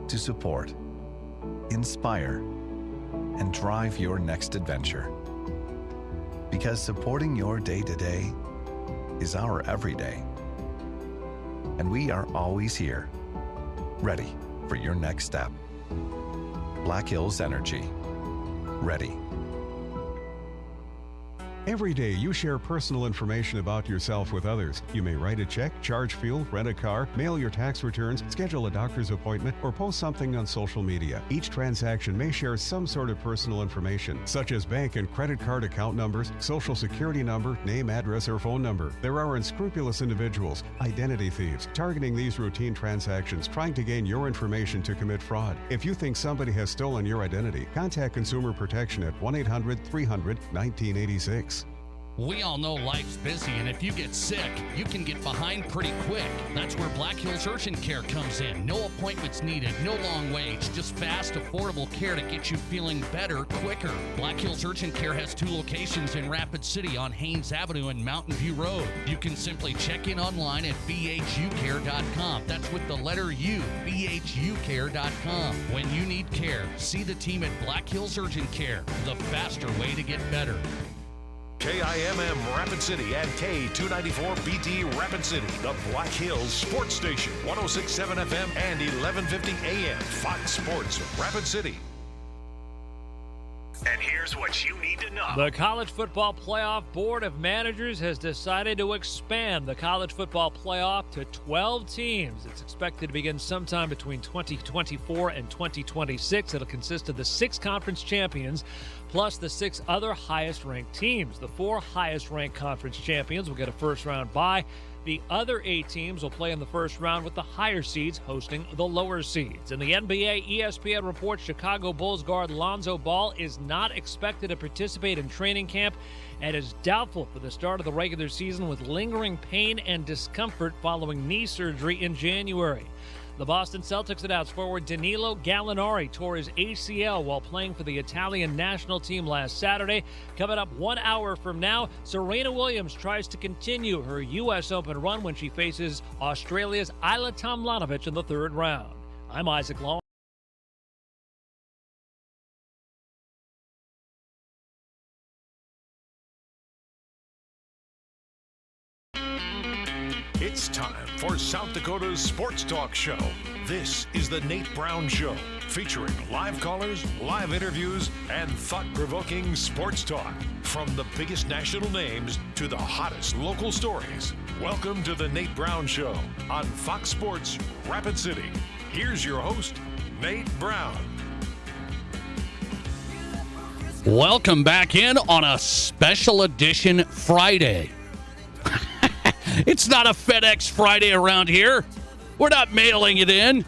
to support, inspire, and drive your next adventure. Because supporting your day-to-day is our everyday. And we are always here, ready for your next step. Black Hills Energy. Ready. Every day, you share personal information about yourself with others. You may write a check, charge fuel, rent a car, mail your tax returns, schedule a doctor's appointment, or post something on social media. Each transaction may share some sort of personal information, such as bank and credit card account numbers, social security number, name, address, or phone number. There are unscrupulous individuals, identity thieves, targeting these routine transactions, trying to gain your information to commit fraud. If you think somebody has stolen your identity, contact Consumer Protection at 1-800-300-1986. We all know life's busy, and if you get sick, you can get behind pretty quick. That's where Black Hills Urgent Care comes in. No appointments needed, no long waits, just fast, affordable care to get you feeling better quicker. Black Hills Urgent Care has 2 locations in Rapid City on Haynes Avenue and Mountain View Road. You can simply check in online at bhucare.com. That's with the letter U, bhucare.com. When you need care, see the team at Black Hills Urgent Care, the faster way to get better. KIMM Rapid City and K294BT Rapid City, the Black Hills Sports Station, 106.7 FM and 1150 AM, Fox Sports Rapid City. And here's what you need to know. The College Football Playoff Board of Managers has decided to expand the College Football Playoff to 12 teams. It's expected to begin sometime between 2024 and 2026. It'll consist of the 6 conference champions plus the 6 other highest-ranked teams. The 4 highest-ranked conference champions will get a first-round bye. The other 8 teams will play in the first round with the higher seeds hosting the lower seeds. In the NBA, ESPN reports Chicago Bulls guard Lonzo Ball is not expected to participate in training camp and is doubtful for the start of the regular season with lingering pain and discomfort following knee surgery in January. The Boston Celtics announced forward Danilo Gallinari tore his ACL while playing for the Italian national team last Saturday. Coming up 1 hour from now, Serena Williams tries to continue her U.S. Open run when she faces Australia's Ajla Tomljanovic in the 3rd round. I'm Isaac Long. It's time for South Dakota's Sports Talk Show. This is the Nate Brown Show, featuring live callers, live interviews, and thought-provoking sports talk. From the biggest national names to the hottest local stories. Welcome to the Nate Brown Show on Fox Sports Rapid City. Here's your host, Nate Brown. Welcome back in on a special edition Friday. It's not a FedEx Friday around here. We're not mailing it in.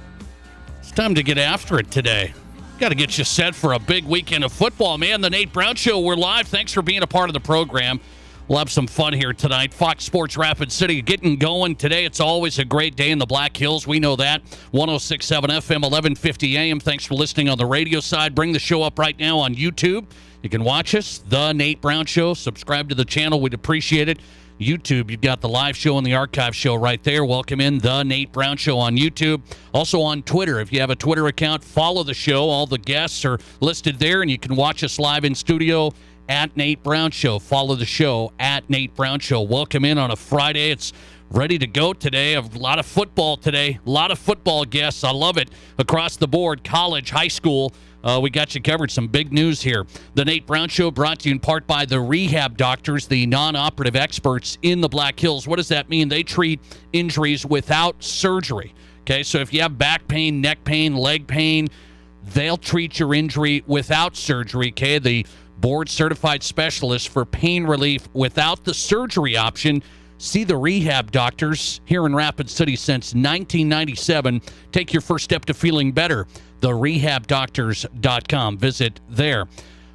It's time to get after it today. Got to get you set for a big weekend of football, man. The Nate Brown Show, we're live. Thanks for being a part of the program. We'll have some fun here tonight. Fox Sports Rapid City getting going today. It's always a great day in the Black Hills. We know that. 106.7 FM, 1150 AM. Thanks for listening on the radio side. Bring the show up right now on YouTube. You can watch us, The Nate Brown Show. Subscribe to the channel. We'd appreciate it. YouTube, you've got the live show and the archive show right there. Welcome in The Nate Brown Show on YouTube. Also on Twitter. If you have a Twitter account, follow the show. All the guests are listed there, and you can watch us live in studio at Nate Brown Show. Follow the show at Nate Brown Show. Welcome in on a Friday. It's ready to go today. A lot of football today. A lot of football guests. I love it. Across the board, college, high school. We got you covered. Some big news here. The Nate Brown Show brought to you in part by the Rehab Doctors, the non-operative experts in the Black Hills. What does that mean? They treat injuries without surgery. Okay, so if you have back pain, neck pain, leg pain, they'll treat your injury without surgery. Okay, the board-certified specialist for pain relief without the surgery option. See the Rehab Doctors here in Rapid City since 1997. Take your first step to feeling better. TheRehabDoctors.com. Visit there.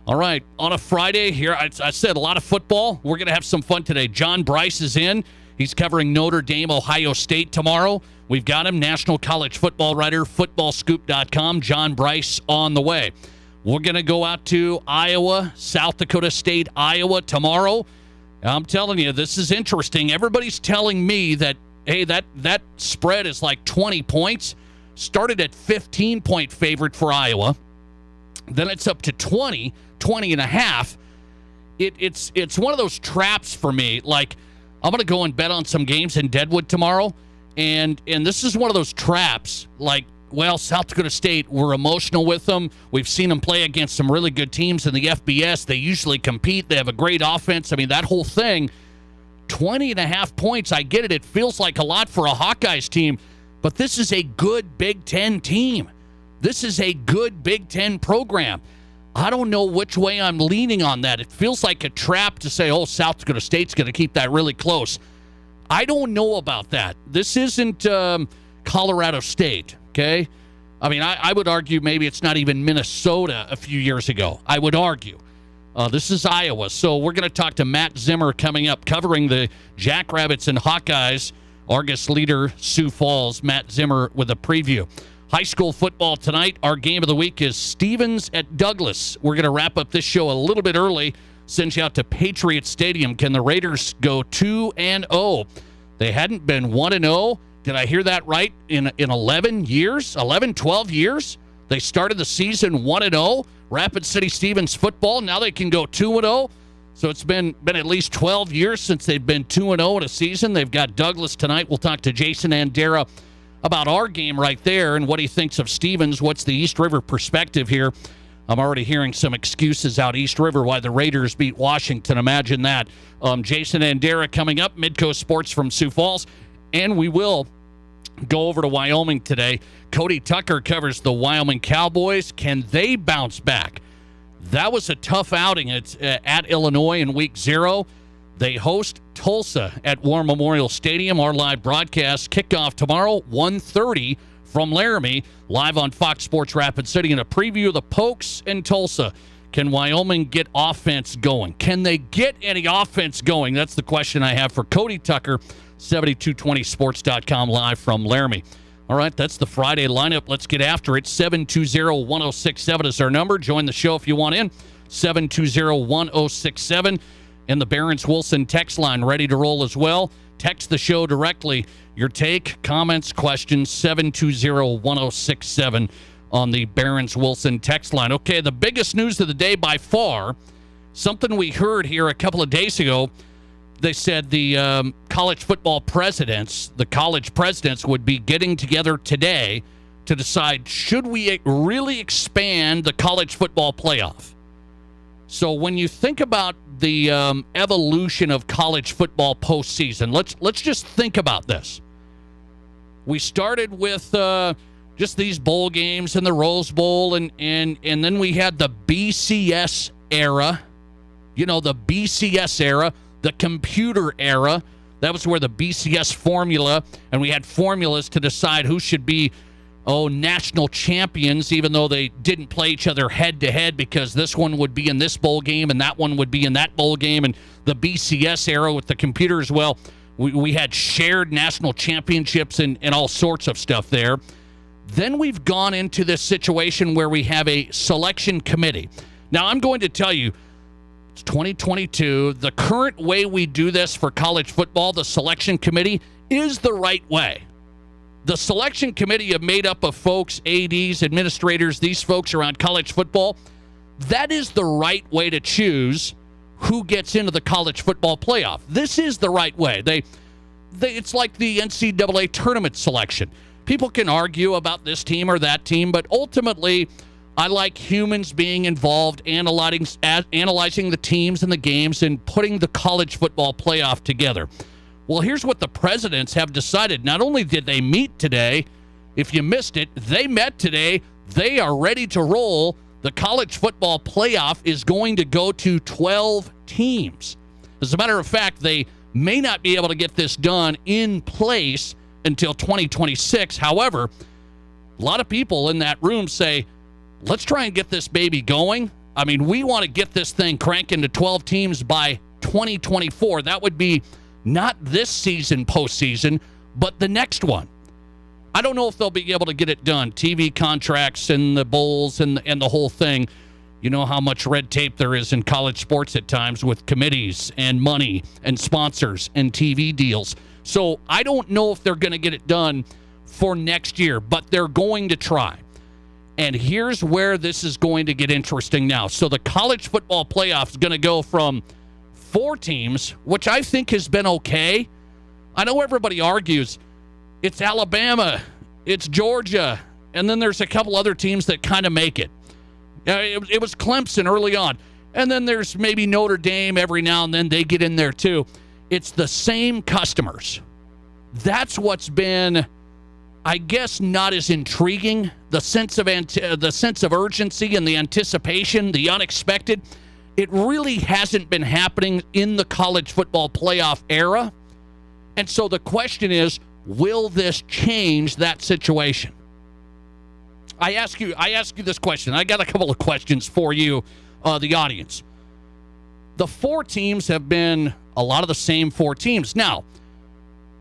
All right, on a Friday here, I said a lot of football. We're going to have some fun today. John Bryce is in. He's covering Notre Dame, Ohio State tomorrow. We've got him, national college football writer, footballscoop.com. John Bryce on the way. We're going to go out to Iowa, South Dakota State, Iowa tomorrow. I'm telling you, this is interesting. Everybody's telling me that, hey, that spread is like 20 points. Started at 15-point favorite for Iowa. Then it's up to 20 and a half. It's one of those traps for me. Like, I'm going to go and bet on some games in Deadwood tomorrow, and this is one of those traps. Like, well, South Dakota State, we're emotional with them. We've seen them play against some really good teams in the FBS. They usually compete. They have a great offense. I mean, that whole thing, 20 and a half points, I get it. It feels like a lot for a Hawkeyes team, but this is a good Big Ten team. This is a good Big Ten program. I don't know which way I'm leaning on that. It feels like a trap to say, oh, South Dakota State's going to keep that really close. I don't know about that. This isn't Colorado State, okay? I mean, I would argue maybe it's not even Minnesota a few years ago. I would argue. This is Iowa. So we're going to talk to Matt Zimmer coming up, covering the Jackrabbits and Hawkeyes. Argus leader, Sioux Falls. Matt Zimmer with a preview. High school football tonight. Our game of the week is Stevens at Douglas. We're going to wrap up this show a little bit early. Send you out to Patriot Stadium. Can the Raiders go 2-0? They hadn't been 1-0. Did I hear that right? In 11 years? 11, 12 years? They started the season 1-0. Rapid City Stevens football. Now they can go 2-0. So it's been at least 12 years since they've been 2-0 in a season. They've got Douglas tonight. We'll talk to Jason Andera about our game right there and what he thinks of Stevens. What's the East River perspective here? I'm already hearing some excuses out East River why the Raiders beat Washington. Imagine that. Jason Andera coming up, Midcoast Sports from Sioux Falls. And we will go over to Wyoming today. Cody Tucker covers the Wyoming Cowboys. Can they bounce back? That was a tough outing. It's at Illinois in week 0. They host Tulsa at War Memorial Stadium. Our live broadcast kickoff tomorrow, 1:30 from Laramie, live on Fox Sports Rapid City, and a preview of the Pokes and Tulsa. Can Wyoming get offense going? Can they get any offense going? That's the question I have for Cody Tucker, 7220sports.com, live from Laramie. All right, that's the Friday lineup. Let's get after it. 720-1067 is our number. Join the show if you want in. 720-1067. And the Barron's Wilson text line ready to roll as well. Text the show directly. Your take, comments, questions, 720-1067 on the Barron's Wilson text line. Okay, the biggest news of the day by far, something we heard here a couple of days ago. They said the college football presidents, the college presidents, would be getting together today to decide, should we really expand the college football playoff? So when you think about the evolution of college football postseason, let's just think about this. We started with just these bowl games and the Rose Bowl, and then we had the BCS era. You know, the BCS era, the computer era. That was where the BCS formula, and we had formulas to decide who should be national champions, even though they didn't play each other head-to-head, because this one would be in this bowl game and that one would be in that bowl game. And the BCS era with the computer as well, we had shared national championships and all sorts of stuff there. Then we've gone into this situation where we have a selection committee. Now, I'm going to tell you, it's 2022. The current way we do this for college football, the selection committee, is the right way. The selection committee made up of folks, ADs, administrators, these folks around college football. That is the right way to choose who gets into the college football playoff. This is the right way. It's like the NCAA tournament selection. People can argue about this team or that team, but ultimately, I like humans being involved, analyzing the teams and the games and putting the college football playoff together. Well, here's what the presidents have decided. Not only did they meet today, if you missed it, they met today. They are ready to roll. The college football playoff is going to go to 12 teams. As a matter of fact, they may not be able to get this done in place until 2026. However, a lot of people in that room say, let's try and get this baby going. I mean, we want to get this thing cranking to 12 teams by 2024. That would be not this season postseason, but the next one. I don't know if they'll be able to get it done. TV contracts and the bowls and the whole thing. You know how much red tape there is in college sports at times with committees and money and sponsors and TV deals. So I don't know if they're going to get it done for next year, but they're going to try. And here's where this is going to get interesting now. So the college football playoff is going to go from 4 teams, which I think has been okay. I know everybody argues it's Alabama, it's Georgia, and then there's a couple other teams that kind of make it. It was Clemson early on. And then there's maybe Notre Dame every now and then. They get in there too. It's the same customers. That's what's been, I guess, not as intriguing. The sense of urgency and the anticipation, the unexpected. It really hasn't been happening in the college football playoff era. And so the question is, will this change that situation? I ask you this question. I got a couple of questions for you, the audience. The 4 teams have been a lot of the same 4 teams. Now,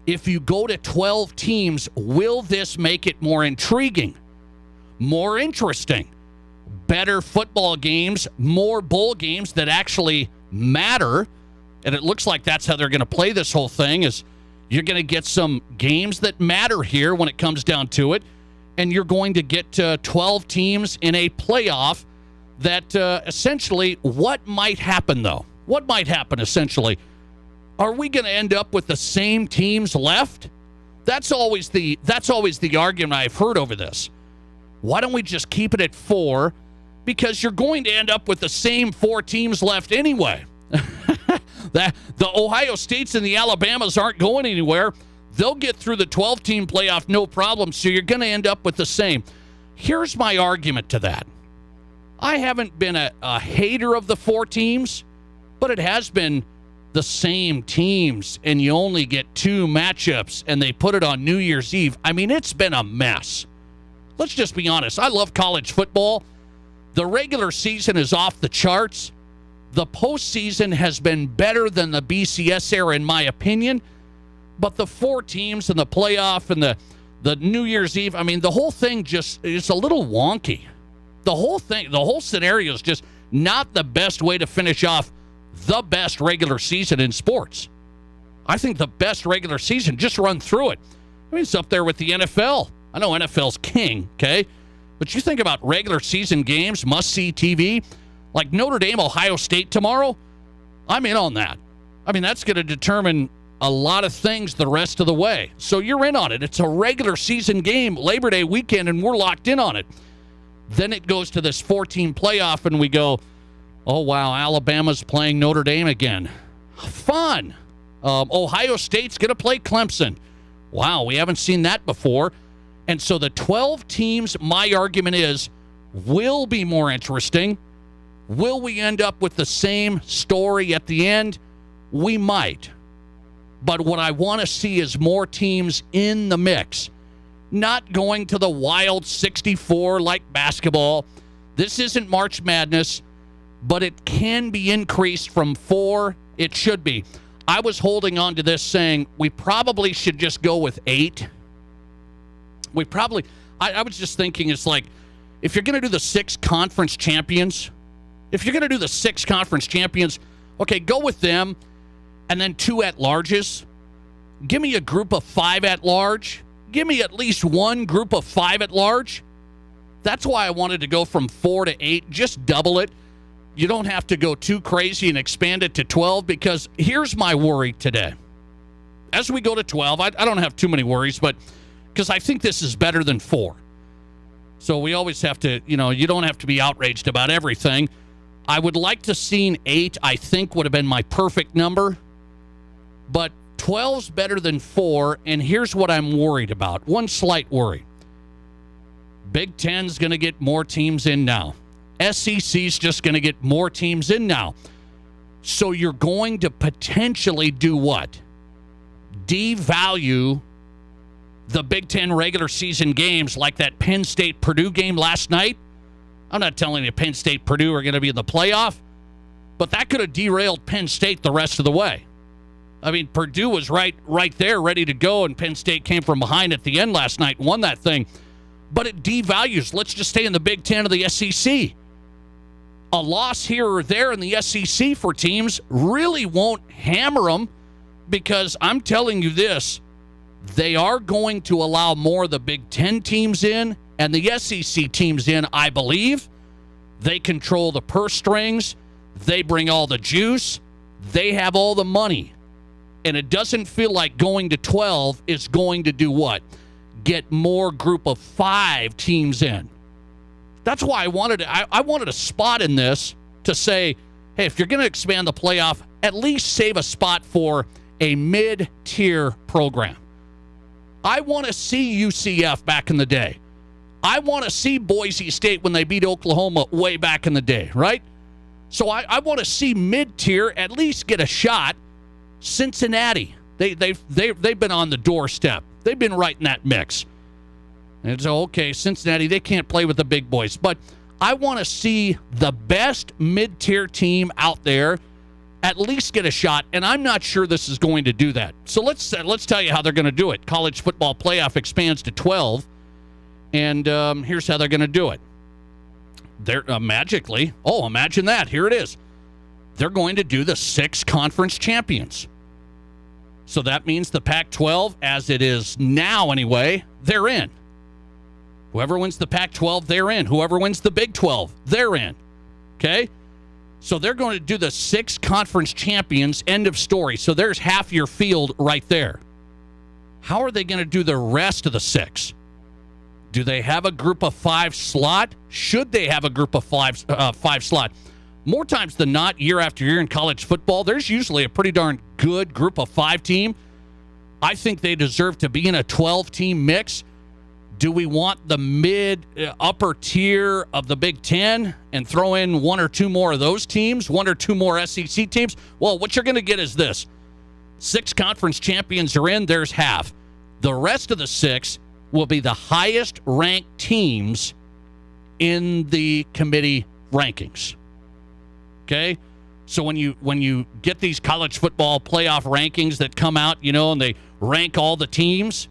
if you go to 12 teams, will this make it more intriguing, more interesting, better football games, more bowl games that actually matter? And it looks like that's how they're going to play this whole thing, is you're going to get some games that matter here when it comes down to it. And you're going to get 12 teams in a playoff that essentially, what might happen, though? What might happen, essentially? Are we going to end up with the same teams left? That's always the argument I've heard over this. Why don't we just keep it at 4? Because you're going to end up with the same 4 teams left anyway. The Ohio States and the Alabamas aren't going anywhere. They'll get through the 12-team playoff no problem, so you're going to end up with the same. Here's my argument to that. I haven't been a hater of the 4 teams, but it has been the same teams, and you only get 2 matchups, and they put it on New Year's Eve. I mean, it's been a mess. Let's just be honest. I love college football. The regular season is off the charts. The postseason has been better than the BCS era, in my opinion. But the 4 teams and the playoff and the New Year's Eve, I mean, the whole thing it's a little wonky. The whole scenario is just not the best way to finish off the best regular season in sports. I think the best regular season, just run through it. I mean, it's up there with the NFL. I know NFL's king, okay? But you think about regular season games, must-see TV, like Notre Dame, Ohio State tomorrow, I'm in on that. I mean, that's going to determine a lot of things the rest of the way. So you're in on it. It's a regular season game, Labor Day weekend, and we're locked in on it. Then it goes to this 4-team playoff, and we go, oh, wow, Alabama's playing Notre Dame again. Fun. Ohio State's going to play Clemson. Wow, we haven't seen that before. And so the 12 teams, my argument is, will be more interesting. Will we end up with the same story at the end? We might. But what I want to see is more teams in the mix. Not going to the wild 64 like basketball. This isn't March Madness, but it can be increased from 4. It should be. I was holding on to this saying we probably should just go with 8. I was just thinking, it's like, if you're going to do the 6 conference champions, okay, go with them. And then 2 at-larges. Give me a group of 5 at-large. Give me at least one group of 5 at-large. That's why I wanted to go from 4 to 8. Just double it. You don't have to go too crazy and expand it to 12, because here's my worry today. As we go to 12, I don't have too many worries, but because I think this is better than 4. So we always have to, you don't have to be outraged about everything. I would like to see 8, I think, would have been my perfect number. But 12's better than 4, and here's what I'm worried about. One slight worry. Big Ten's going to get more teams in now. SEC's just going to get more teams in now. So you're going to potentially do what? Devalue the Big Ten regular season games, like that Penn State-Purdue game last night. I'm not telling you Penn State-Purdue are going to be in the playoff, but that could have derailed Penn State the rest of the way. I mean, Purdue was right there, ready to go, and Penn State came from behind at the end last night and won that thing. But it devalues. Let's just stay in the Big Ten or the SEC. A loss here or there in the SEC for teams really won't hammer them, because I'm telling you this, They are going to allow more of the Big Ten teams in and the SEC teams in, I believe. They control the purse strings. They bring all the juice. They have all the money. And it doesn't feel like going to 12 is going to do what? Get more group of 5 teams in. That's why I wanted a spot in this to say, hey, if you're going to expand the playoff, at least save a spot for a mid-tier program. I want to see UCF back in the day. I want to see Boise State when they beat Oklahoma way back in the day, right? So I want to see mid-tier at least get a shot. Cincinnati, they've been on the doorstep. They've been right in that mix. And so, okay, Cincinnati, they can't play with the big boys. But I want to see the best mid-tier team out there at least get a shot, and I'm not sure this is going to do that. So let's tell you how they're going to do it. College football playoff expands to 12, and here's how they're going to do it. They're magically, imagine that. Here it is. They're going to do the 6 conference champions. So that means the Pac-12, as it is now anyway, they're in. Whoever wins the Pac-12, they're in. Whoever wins the Big 12, they're in. Okay? So they're going to do the 6 conference champions, end of story. So there's half your field right there. How are they going to do the rest of the 6? Do they have a group of 5 slot? Should they have a group of 5 slot? More times than not, year after year in college football, there's usually a pretty darn good group of 5 team. I think they deserve to be in a 12-team mix. Do we want the upper tier of the Big Ten and throw in 1 or 2 more of those teams, 1 or 2 more SEC teams? Well, what you're going to get is this. 6 conference champions are in, there's half. The rest of the 6 will be the highest ranked teams in the committee rankings. Okay? So when you get these college football playoff rankings that come out, and they rank all the teams,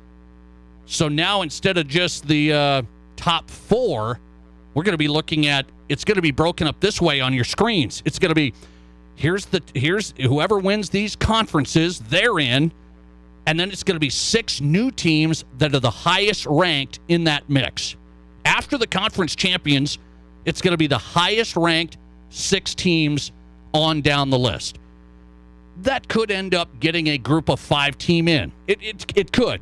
so now instead of just the top 4, we're going to be looking at, it's going to be broken up this way on your screens. It's going to be, here's whoever wins these conferences, they're in, and then it's going to be 6 new teams that are the highest ranked in that mix. After the conference champions, it's going to be the highest ranked 6 teams on down the list. That could end up getting a group of 5 team in. It could.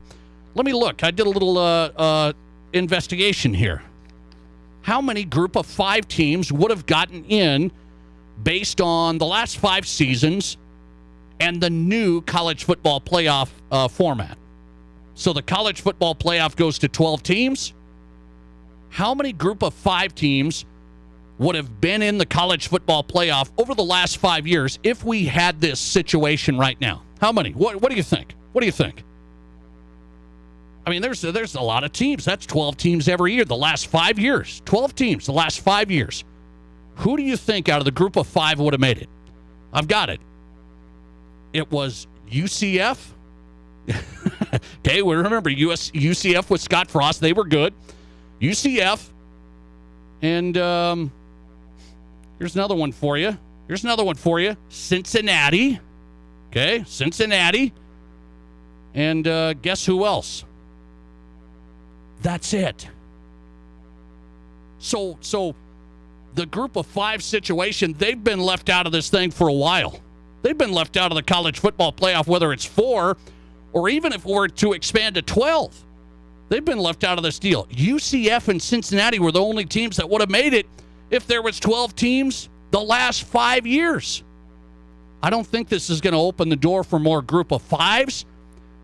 Let me look. I did a little investigation here. How many group of 5 teams would have gotten in based on the last 5 seasons and the new college football playoff format? So the college football playoff goes to 12 teams. How many group of 5 teams would have been in the college football playoff over the last 5 years if we had this situation right now? How many? What do you think? What do you think? I mean, there's a lot of teams. That's 12 teams every year. The last 5 years, 12 teams. The last 5 years. Who do you think out of the group of 5 would have made it? I've got it. It was UCF. Okay, we remember UCF with Scott Frost. They were good. UCF. And here's another one for you. Cincinnati. Okay, Cincinnati. And guess who else? That's it. So the group of 5 situation, they've been left out of this thing for a while. They've been left out of the college football playoff, whether it's 4 or even if we're to expand to 12. They've been left out of this deal. UCF and Cincinnati were the only teams that would have made it if there was 12 teams the last 5 years. I don't think this is going to open the door for more group of 5s.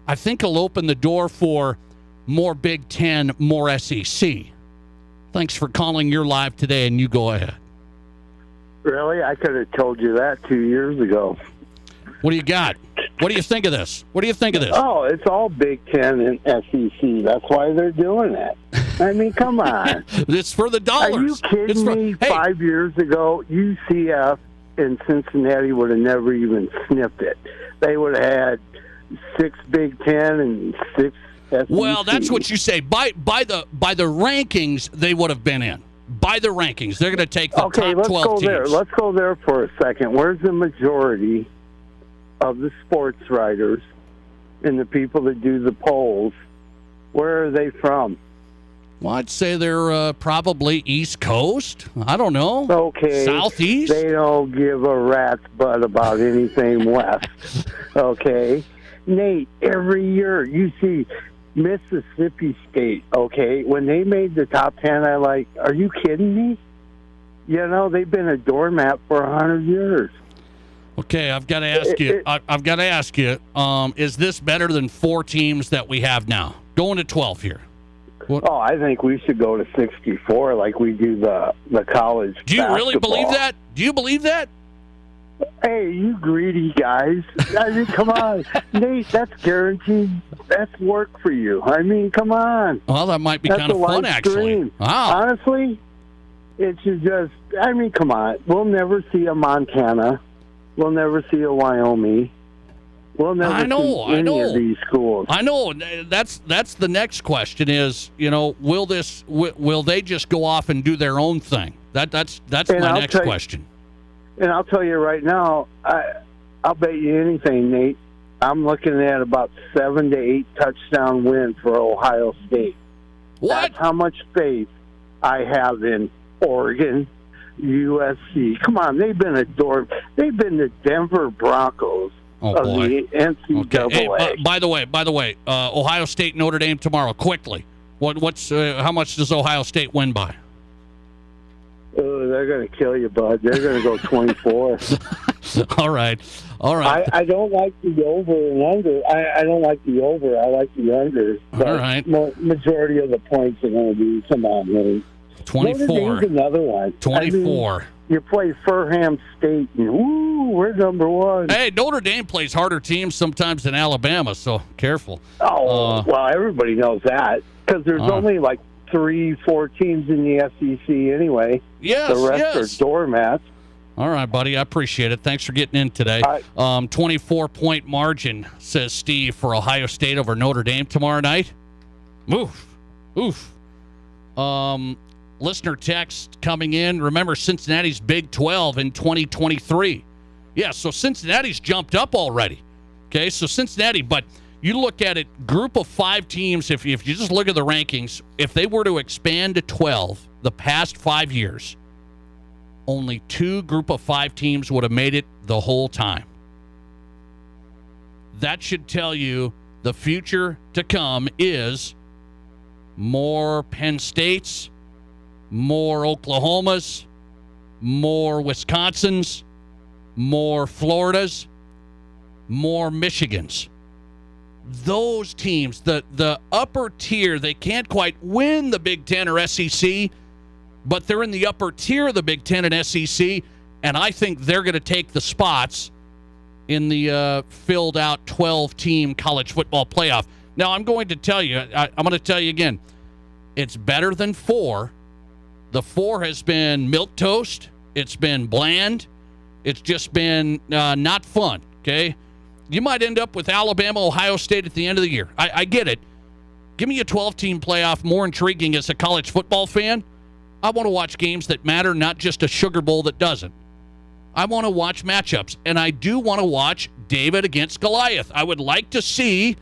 I think it'll open the door for more Big Ten, more SEC. Thanks for calling. You're live today, and you go ahead. Really? I could have told you that 2 years ago. What do you got? What do you think of this? Oh, it's all Big Ten and SEC. That's why they're doing it. I mean, come on. It's for the dollars. Are you kidding me? 5 years ago, UCF and Cincinnati would have never even sniffed it. They would have had 6 Big Ten and 6 SEC. Well, that's what you say. By the rankings, they would have been in. By the rankings, they're going to take the top 12 let's go teams. There. Let's go there for a second. Where's the majority of the sports writers and the people that do the polls, where are they from? Well, I'd say they're probably East Coast. I don't know. Okay. Southeast? They don't give a rat's butt about anything west. Okay. Nate, every year you see Mississippi State, okay, when they made the top 10, I like, are you kidding me? You know, they've been a doormat for 100 years. Okay, I've got to ask you. I've got to ask you. Is this better than 4 teams that we have now? Going to 12 here. What? Oh, I think we should go to 64 like we do the college Do you really basketball. believe that? Do you believe that? Hey, you greedy guys. I mean, come on. Nate, that's guaranteed. That's work for you. I mean, come on. Well, that might be That's kind of a fun, live actually. stream. Wow. Honestly, it should just, I mean, come on. We'll never see a Montana. We'll never see a Wyoming. We'll never see any of these schools. I know. That's the next question is, you know, will they just go off and do their own thing? That's my next question. And I'll tell you right now, I'll bet you anything, Nate. I'm looking at about 7 to 8 touchdown win for Ohio State. What? That's how much faith I have in Oregon, USC. Come on, they've been adored. They've been the Denver Broncos of the NCAA. Okay. Hey, by the way, Ohio State, Notre Dame tomorrow. Quickly, what's how much does Ohio State win by? Oh, they're going to kill you, bud. They're going to go 24. All right. I don't like the over and under. I don't like the over. I like the under. But all right. Majority of the points are going to be, come on, man. 24. Notre Dame's another one. 24. I mean, you play Furham State, and woo, we're number one. Hey, Notre Dame plays harder teams sometimes than Alabama, so careful. Oh, well, everybody knows that because there's only like 3-4 teams in the SEC anyway. Yes, the rest are doormats. All right, buddy. I appreciate it. Thanks for getting in today. 24-point margin, says Steve, for Ohio State over Notre Dame tomorrow night. Oof. Listener text coming in. Remember Cincinnati's Big 12 in 2023. Yeah, so Cincinnati's jumped up already. Okay, so Cincinnati, but you look at it, group of 5 teams, if you just look at the rankings, if they were to expand to 12 the past 5 years, only 2 group of 5 teams would have made it the whole time. That should tell you the future to come is more Penn States, more Oklahomas, more Wisconsins, more Floridas, more Michigans. Those teams, the upper tier, they can't quite win the Big Ten or SEC, but they're in the upper tier of the Big Ten and SEC, and I think they're going to take the spots in the filled-out 12-team college football playoff. Now, I'm going to tell you, I'm going to tell you again, it's better than 4. The 4 has been milquetoast. It's been bland. It's just been not fun, okay? You might end up with Alabama, Ohio State at the end of the year. I get it. Give me a 12-team playoff, more intriguing as a college football fan. I want to watch games that matter, not just a Sugar Bowl that doesn't. I want to watch matchups, and I do want to watch David against Goliath. I would like to see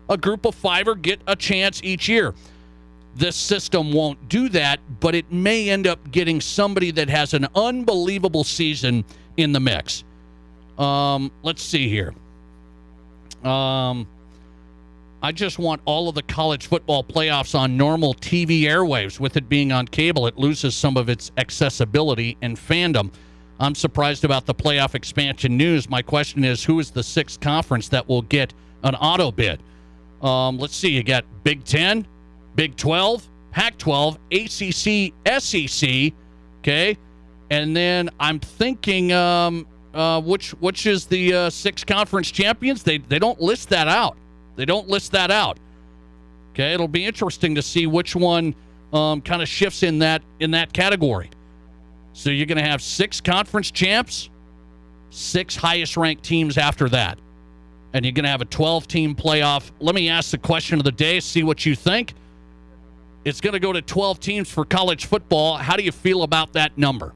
a group of 5 get a chance each year. This system won't do that, but it may end up getting somebody that has an unbelievable season in the mix. Let's see here. I just want all of the college football playoffs on normal TV airwaves. With it being on cable, it loses some of its accessibility and fandom. I'm surprised about the playoff expansion news. My question is, who is the 6th conference that will get an auto bid? Let's see. You got Big 10, Big 12, Pac-12, ACC, SEC, okay? And then I'm thinking which is the 6 conference champions? They don't list that out. They don't list that out. Okay, it'll be interesting to see which one kind of shifts in that category. So you're going to have 6 conference champs, 6 highest-ranked teams after that. And you're going to have a 12-team playoff. Let me ask the question of the day, see what you think. It's going to go to 12 teams for college football. How do you feel about that number?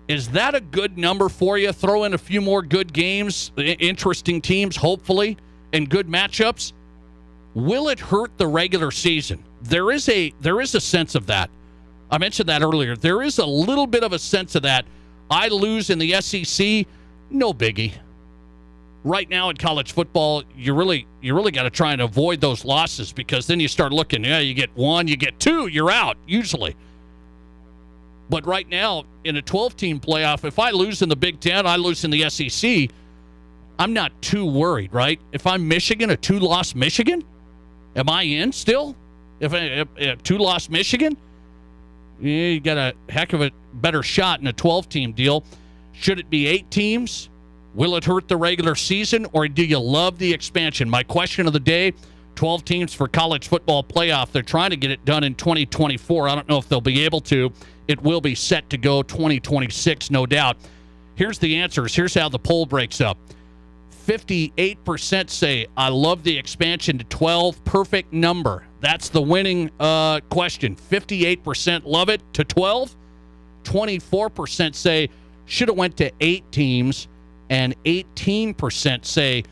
Is that a good number for you? Throw in a few more good games, interesting teams, hopefully, and good matchups, will it hurt the regular season? There is a sense of that. I mentioned that earlier. There is a little bit of a sense of that. I lose in the SEC, no biggie. Right now in college football, you really got to try and avoid those losses, because then you start looking, you get one, you get two, you're out, usually. But right now, in a 12-team playoff, if I lose in the Big Ten, I lose in the SEC, I'm not too worried, right? If I'm Michigan, a 2-loss Michigan, am I in still? If a 2-loss Michigan, you got a heck of a better shot in a 12-team deal. Should it be 8 teams? Will it hurt the regular season, or do you love the expansion? My question of the day, 12 teams for college football playoff. They're trying to get it done in 2024. I don't know if they'll be able to. It will be set to go 2026, no doubt. Here's the answers. Here's how the poll breaks up. 58% say, I love the expansion to 12. Perfect number. That's the winning question. 58% love it to 12. 24% say, should have went to 8 teams. And 18% say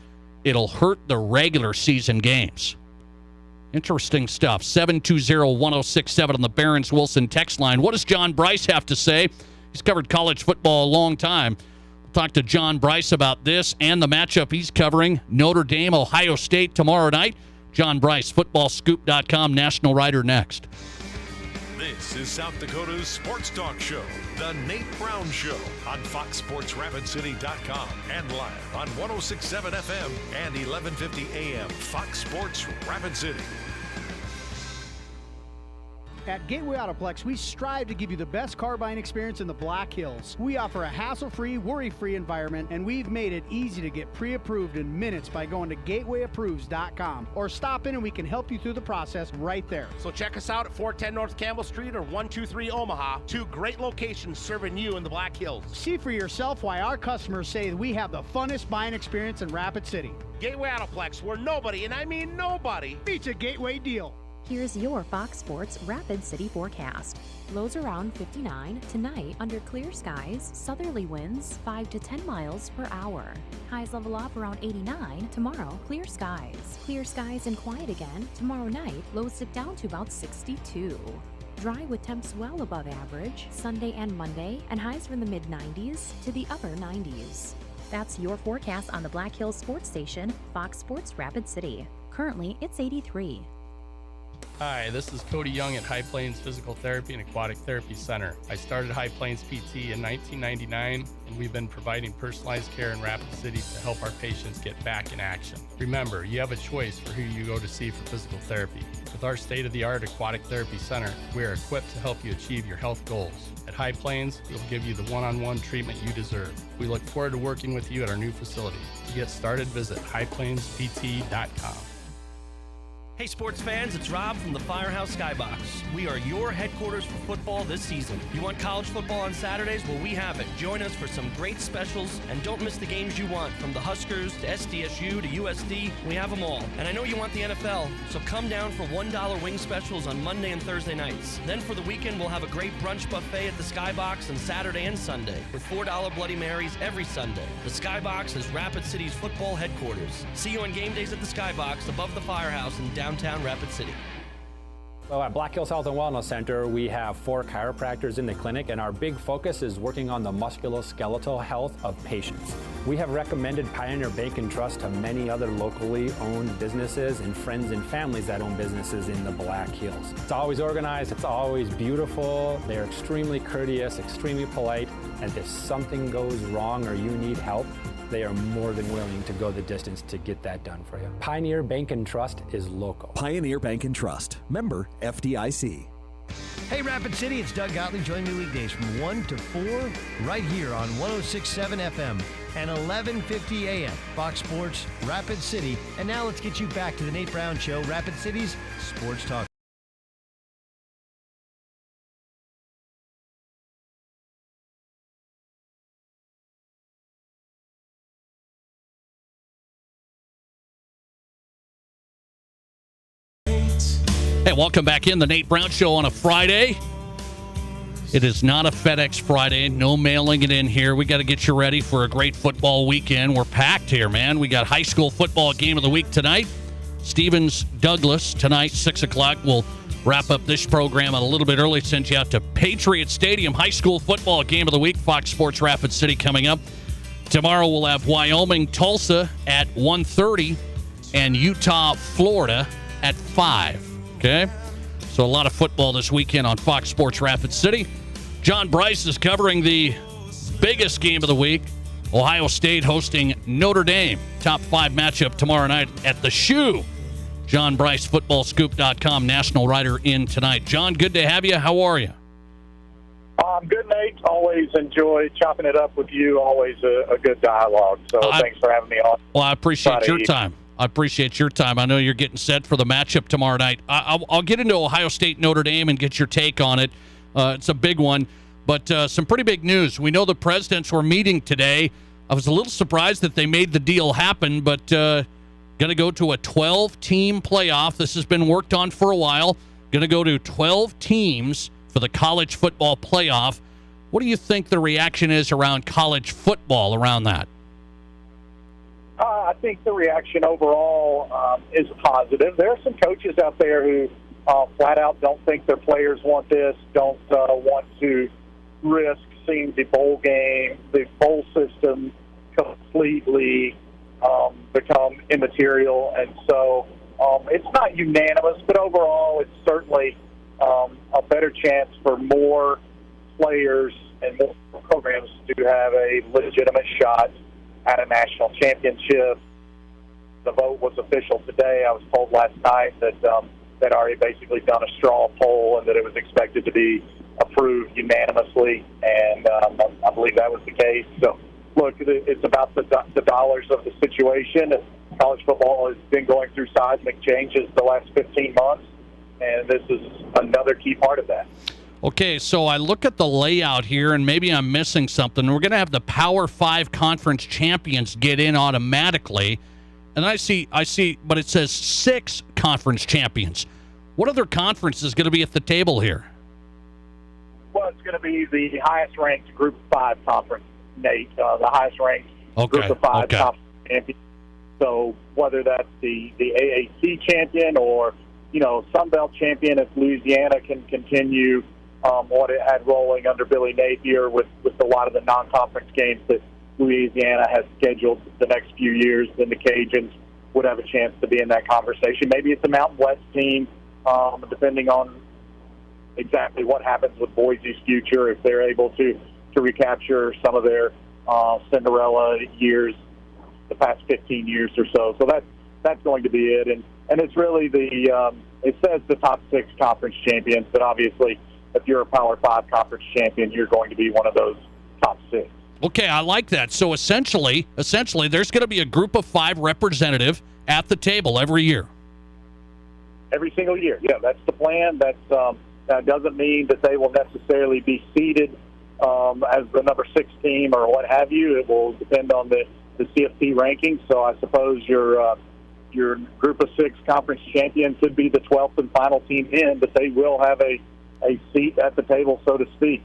it'll hurt the regular season games. Interesting stuff. 720-1067 on the Barron's Wilson text line. What does John Bryce have to say? He's covered college football a long time. We'll talk to John Bryce about this and the matchup he's covering. Notre Dame, Ohio State tomorrow night. John Bryce, footballscoop.com, national writer next. This is South Dakota's Sports Talk Show, The Nate Brown Show, on FoxSportsRapidCity.com and live on 106.7 FM and 1150 AM. Fox Sports Rapid City. At Gateway Autoplex, we strive to give you the best car buying experience in the Black Hills. We offer a hassle-free, worry-free environment, and we've made it easy to get pre-approved in minutes by going to gatewayapproves.com, or stop in and we can help you through the process right there. So check us out at 410 North Campbell Street or 123 Omaha. 2 great locations serving you in the Black Hills. See for yourself why our customers say that we have the funnest buying experience in Rapid City. Gateway Autoplex, where nobody, and I mean nobody, beats a Gateway deal. Here's your Fox Sports Rapid City forecast. Lows around 59 tonight under clear skies, southerly winds 5 to 10 miles per hour. Highs level off around 89 tomorrow, clear skies. Clear skies and quiet again tomorrow night, lows dip down to about 62. Dry with temps well above average Sunday and Monday, and highs from the mid-90s to the upper 90s. That's your forecast on the Black Hills Sports Station, Fox Sports Rapid City. Currently, it's 83. Hi, this is Cody Young at High Plains Physical Therapy and Aquatic Therapy Center. I started High Plains PT in 1999, and we've been providing personalized care in Rapid City to help our patients get back in action. Remember, you have a choice for who you go to see for physical therapy. With our state-of-the-art Aquatic Therapy Center, we are equipped to help you achieve your health goals. At High Plains, we'll give you the one-on-one treatment you deserve. We look forward to working with you at our new facility. To get started, visit highplainspt.com. Hey sports fans, it's Rob from the Firehouse Skybox. We are your headquarters for football this season. You want college football on Saturdays? Well, we have it. Join us for some great specials, and don't miss the games you want. From the Huskers to SDSU to USD, we have them all. And I know you want the NFL, so come down for $1 wing specials on Monday and Thursday nights. Then for the weekend, we'll have a great brunch buffet at the Skybox on Saturday and Sunday, with $4 Bloody Marys every Sunday. The Skybox is Rapid City's football headquarters. See you on game days at the Skybox above the Firehouse in downtown Rapid City. So at Black Hills Health and Wellness Center, we have 4 chiropractors in the clinic, and our big focus is working on the musculoskeletal health of patients. We have recommended Pioneer Bank and Trust to many other locally owned businesses and friends and families that own businesses in the Black Hills. It's always organized, it's always beautiful, they're extremely courteous, extremely polite, and if something goes wrong or you need help, they are more than willing to go the distance to get that done for you. Pioneer Bank and Trust is local. Pioneer Bank and Trust, member FDIC. Hey Rapid City, it's Doug Gottlieb. Join me weekdays from 1 to 4 right here on 106.7 FM and 1150 AM. Fox Sports Rapid City. And now let's get you back to the Nate Brown Show, Rapid City's Sports Talk. Hey, welcome back in the Nate Brown Show on a Friday. It is not a FedEx Friday. No mailing it in here. We got to get you ready for a great football weekend. We're packed here, man. We got high school football game of the week tonight. Stevens Douglas tonight, 6 o'clock. We'll wrap up this program a little bit early. Send you out to Patriot Stadium. High school football game of the week. Fox Sports Rapid City coming up. Tomorrow we'll have Wyoming Tulsa at 1:30 and Utah Florida at 5. Okay? So a lot of football this weekend on Fox Sports Rapid City. John Bryce is covering the biggest game of the week. Ohio State hosting Notre Dame. Top 5 matchup tomorrow night at the Shoe. John Bryce, FootballScoop.com, national writer in tonight. John, good to have you. How are you? I'm good, Nate. Always enjoy chopping it up with you. Always a good dialogue. So thanks for having me on. Well, I appreciate Friday your evening. time. I appreciate your time. I know you're getting set for the matchup tomorrow night. I'll get into Ohio State, Notre Dame, and get your take on it. It's a big one, but some pretty big news. We know the presidents were meeting today. I was a little surprised that they made the deal happen, but going to go to a 12-team playoff. This has been worked on for a while. Going to go to 12 teams for the college football playoff. What do you think the reaction is around college football around that? I think the reaction overall is positive. There are some coaches out there who flat out don't think their players want this, don't want to risk seeing the bowl game, the bowl system completely become immaterial. And so it's not unanimous, but overall it's certainly a better chance for more players and more programs to have a legitimate shot at a national championship. The vote was official today. I was told last night that already basically done a straw poll and that it was expected to be approved unanimously, and I believe that was the case. So, look, it's about the dollars of the situation. College football has been going through seismic changes the last 15 months, and this is another key part of that. Okay, so I look at the layout here, and maybe I'm missing something. We're going to have the Power 5 conference champions get in automatically, and I see, but it says 6 conference champions. What other conference is going to be at the table here? Well, it's going to be the highest-ranked Group of 5 conference, Nate, the highest-ranked Group of 5 conference champion. So whether that's the AAC champion or, Sun Belt champion, if Louisiana can continue what it had rolling under Billy Napier with a lot of the non-conference games that Louisiana has scheduled the next few years, then the Cajuns would have a chance to be in that conversation. Maybe it's a Mountain West team, depending on exactly what happens with Boise's future, if they're able to recapture some of their Cinderella years, the past 15 years or so. So that's going to be it. And it's really it says the top 6 conference champions, but obviously if you're a Power 5 conference champion, you're going to be one of those top 6. Okay, I like that. So essentially, there's going to be a Group of 5 representative at the table every year. Every single year, yeah, that's the plan. That doesn't mean that they will necessarily be seeded as the number 6 team or what have you. It will depend on the CFP rankings. So I suppose your Group of 6 conference champion could be the 12th and final team in, but they will have a seat at the table, so to speak.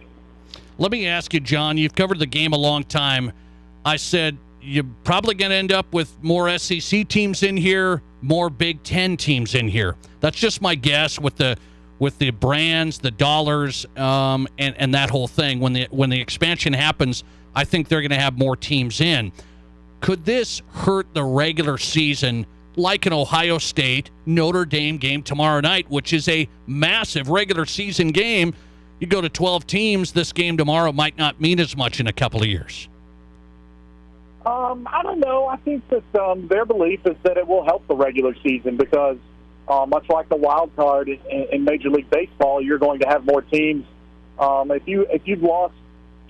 Let me ask you, John, you've covered the game a long time. I said you're probably going to end up with more SEC teams in here, more Big Ten teams in here. That's just my guess with the brands, the dollars, and that whole thing. When the expansion happens, I think they're going to have more teams in. Could this hurt the regular season like an Ohio State Notre Dame game tomorrow night, which is a massive regular season game? You go to 12 teams, this game tomorrow might not mean as much in a couple of years. I don't know. I think that their belief is that it will help the regular season because much like the wild card in Major League Baseball, you're going to have more teams. If you've lost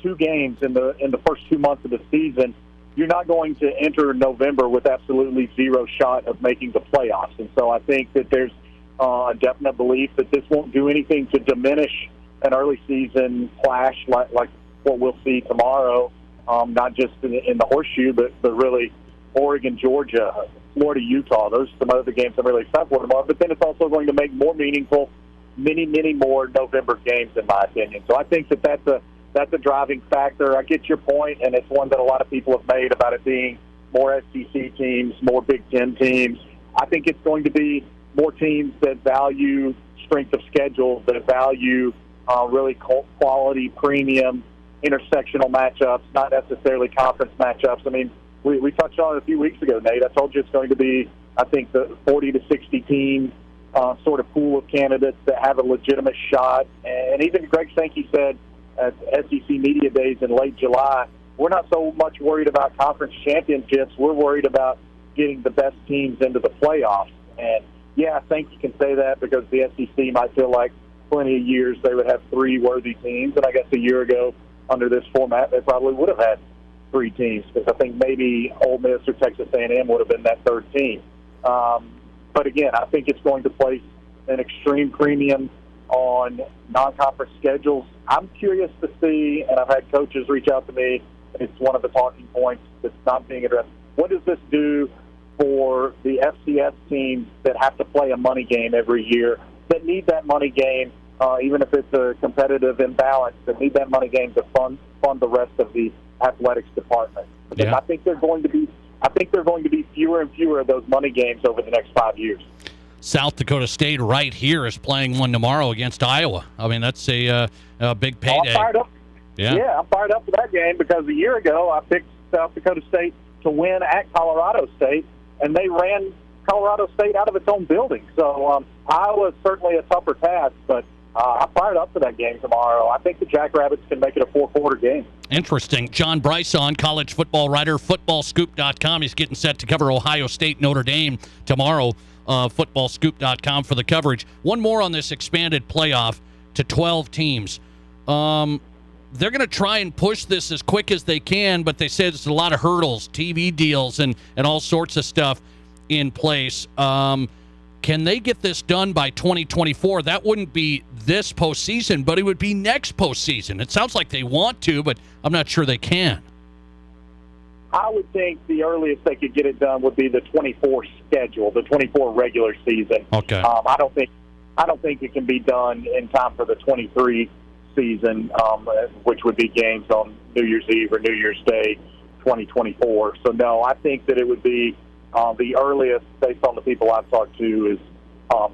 2 games in the first 2 months of the season, you're not going to enter November with absolutely zero shot of making the playoffs. And so I think that there's a definite belief that this won't do anything to diminish an early season clash like what we'll see tomorrow, not just in the horseshoe, but really Oregon, Georgia, Florida, Utah. Those are some other games I'm really excited for tomorrow. But then it's also going to make more meaningful many, many more November games, in my opinion. So I think that's a driving factor. I get your point, and it's one that a lot of people have made about it being more SEC teams, more Big Ten teams. I think it's going to be more teams that value strength of schedule, that value really quality, premium, intersectional matchups, not necessarily conference matchups. I mean, we touched on it a few weeks ago, Nate. I told you it's going to be, I think, the 40 to 60 team sort of pool of candidates that have a legitimate shot. And even Greg Sankey said at SEC Media Days in late July, we're not so much worried about conference championships. We're worried about getting the best teams into the playoffs. And, yeah, I think you can say that because the SEC might feel like plenty of years they would have 3 worthy teams. And I guess a year ago, under this format, they probably would have had 3 teams because I think maybe Ole Miss or Texas A&M would have been that 3rd team. But, again, I think it's going to place an extreme premium on non-conference schedules. I'm curious to see, and I've had coaches reach out to me, it's one of the talking points that's not being addressed. What does this do for the FCS teams that have to play a money game every year, that need that money game, even if it's a competitive imbalance, that need that money game to fund the rest of the athletics department? Because I think they're going to be fewer and fewer of those money games over the next 5 years. South Dakota State right here is playing one tomorrow against Iowa. I mean, that's a big payday. I'm fired up. Yeah, I'm fired up for that game because a year ago I picked South Dakota State to win at Colorado State, and they ran Colorado State out of its own building. So Iowa's certainly a tougher task, but I'm fired up for that game tomorrow. I think the Jackrabbits can make it a 4-quarter game. Interesting. John Bryson, college football writer, footballscoop.com. He's getting set to cover Ohio State, Notre Dame tomorrow. Footballscoop.com for the coverage. One more on this expanded playoff to 12 teams. They're going to try and push this as quick as they can, but they said it's a lot of hurdles, TV deals, and all sorts of stuff in place. Can they get this done by 2024? That wouldn't be this postseason, but it would be next postseason. It sounds like they want to, but I'm not sure they can. I would think the earliest they could get it done would be the 24 schedule, the 24 regular season. Okay. I don't think it can be done in time for the 23 season, which would be games on New Year's Eve or New Year's Day, 2024. So no, I think that it would be the earliest, based on the people I've talked to, is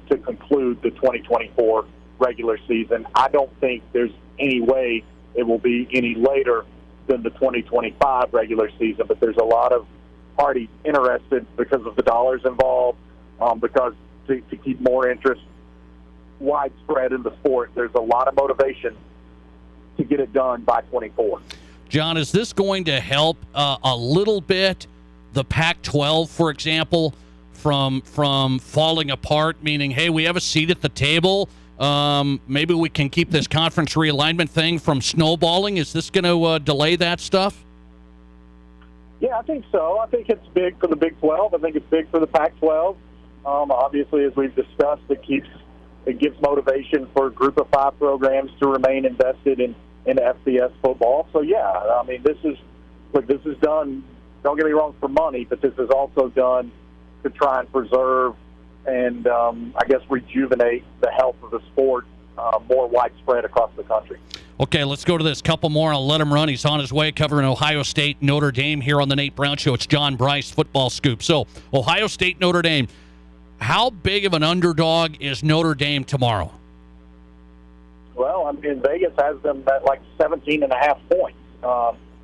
to conclude the 2024 regular season. I don't think there's any way it will be any later than the 2025 regular season, but there's a lot of parties interested because of the dollars involved, because to keep more interest widespread in the sport, there's a lot of motivation to get it done by 24. John, is this going to help a little bit the Pac-12, for example, from falling apart, meaning, hey, we have a seat at the table, maybe we can keep this conference realignment thing from snowballing? Is this going to delay that stuff? Yeah, I think so. I think it's big for the Big 12. I think it's big for the Pac-12. Obviously, as we've discussed, it gives motivation for Group of 5 programs to remain invested in FCS football. So, yeah, I mean, this is done, don't get me wrong, for money, but this is also done to try and preserve and, I guess, rejuvenate the health of the sport more widespread across the country. Okay, let's go to this. Couple more. I'll let him run. He's on his way covering Ohio State, Notre Dame here on the Nate Brown Show. It's John Bryce, Football Scoop. So, Ohio State, Notre Dame. How big of an underdog is Notre Dame tomorrow? Well, I mean, Vegas has them at like 17.5 points.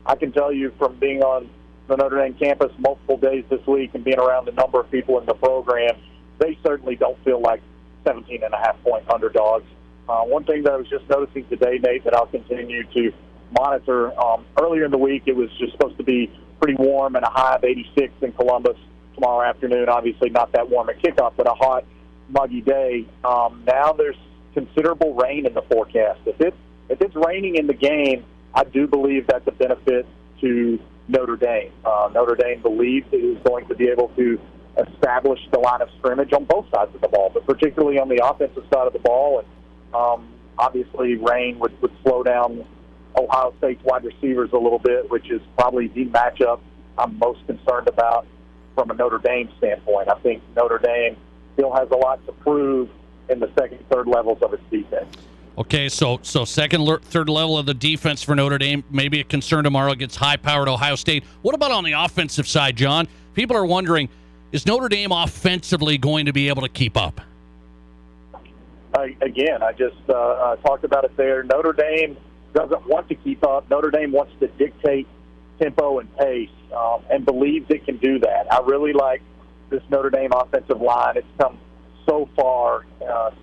I can tell you from being on the Notre Dame campus multiple days this week and being around a number of people in the program, they certainly don't feel like 17.5-point underdogs. One thing that I was just noticing today, Nate, that I'll continue to monitor, earlier in the week it was just supposed to be pretty warm and a high of 86 in Columbus tomorrow afternoon. Obviously not that warm at kickoff, but a hot, muggy day. Now there's considerable rain in the forecast. If it's raining in the game, I do believe that's a benefit to Notre Dame. Notre Dame believes it is going to be able to establish the line of scrimmage on both sides of the ball, but particularly on the offensive side of the ball. And obviously rain would slow down Ohio State's wide receivers a little bit, which is probably the matchup I'm most concerned about from a Notre Dame standpoint. I think Notre Dame still has a lot to prove in the second, third levels of its defense. Okay, so second, third level of the defense for Notre Dame, maybe a concern tomorrow against high-powered Ohio State. What about on the offensive side, John? People are wondering, is Notre Dame offensively going to be able to keep up? Again, I just talked about it there. Notre Dame doesn't want to keep up. Notre Dame wants to dictate tempo and pace and believes it can do that. I really like this Notre Dame offensive line. It's come so far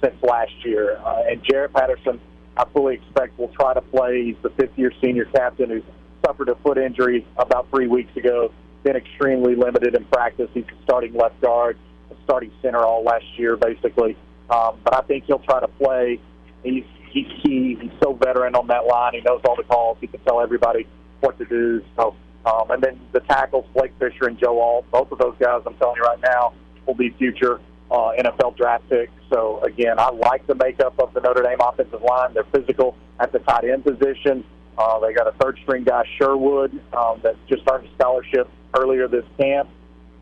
since last year. And Jarrett Patterson, I fully expect, will try to play. He's the fifth-year senior captain who suffered a foot injury about 3 weeks ago, been extremely limited in practice. He's starting left guard, starting center all last year, basically. But I think he'll try to play. He's key. He's so veteran on that line. He knows all the calls. He can tell everybody what to do. So, and then the tackles, Blake Fisher and Joe Alt, both of those guys, I'm telling you right now, will be future NFL draft picks. So, again, I like the makeup of the Notre Dame offensive line. They're physical at the tight end position. They got a third-string guy, Sherwood, that just earned a scholarship earlier this camp.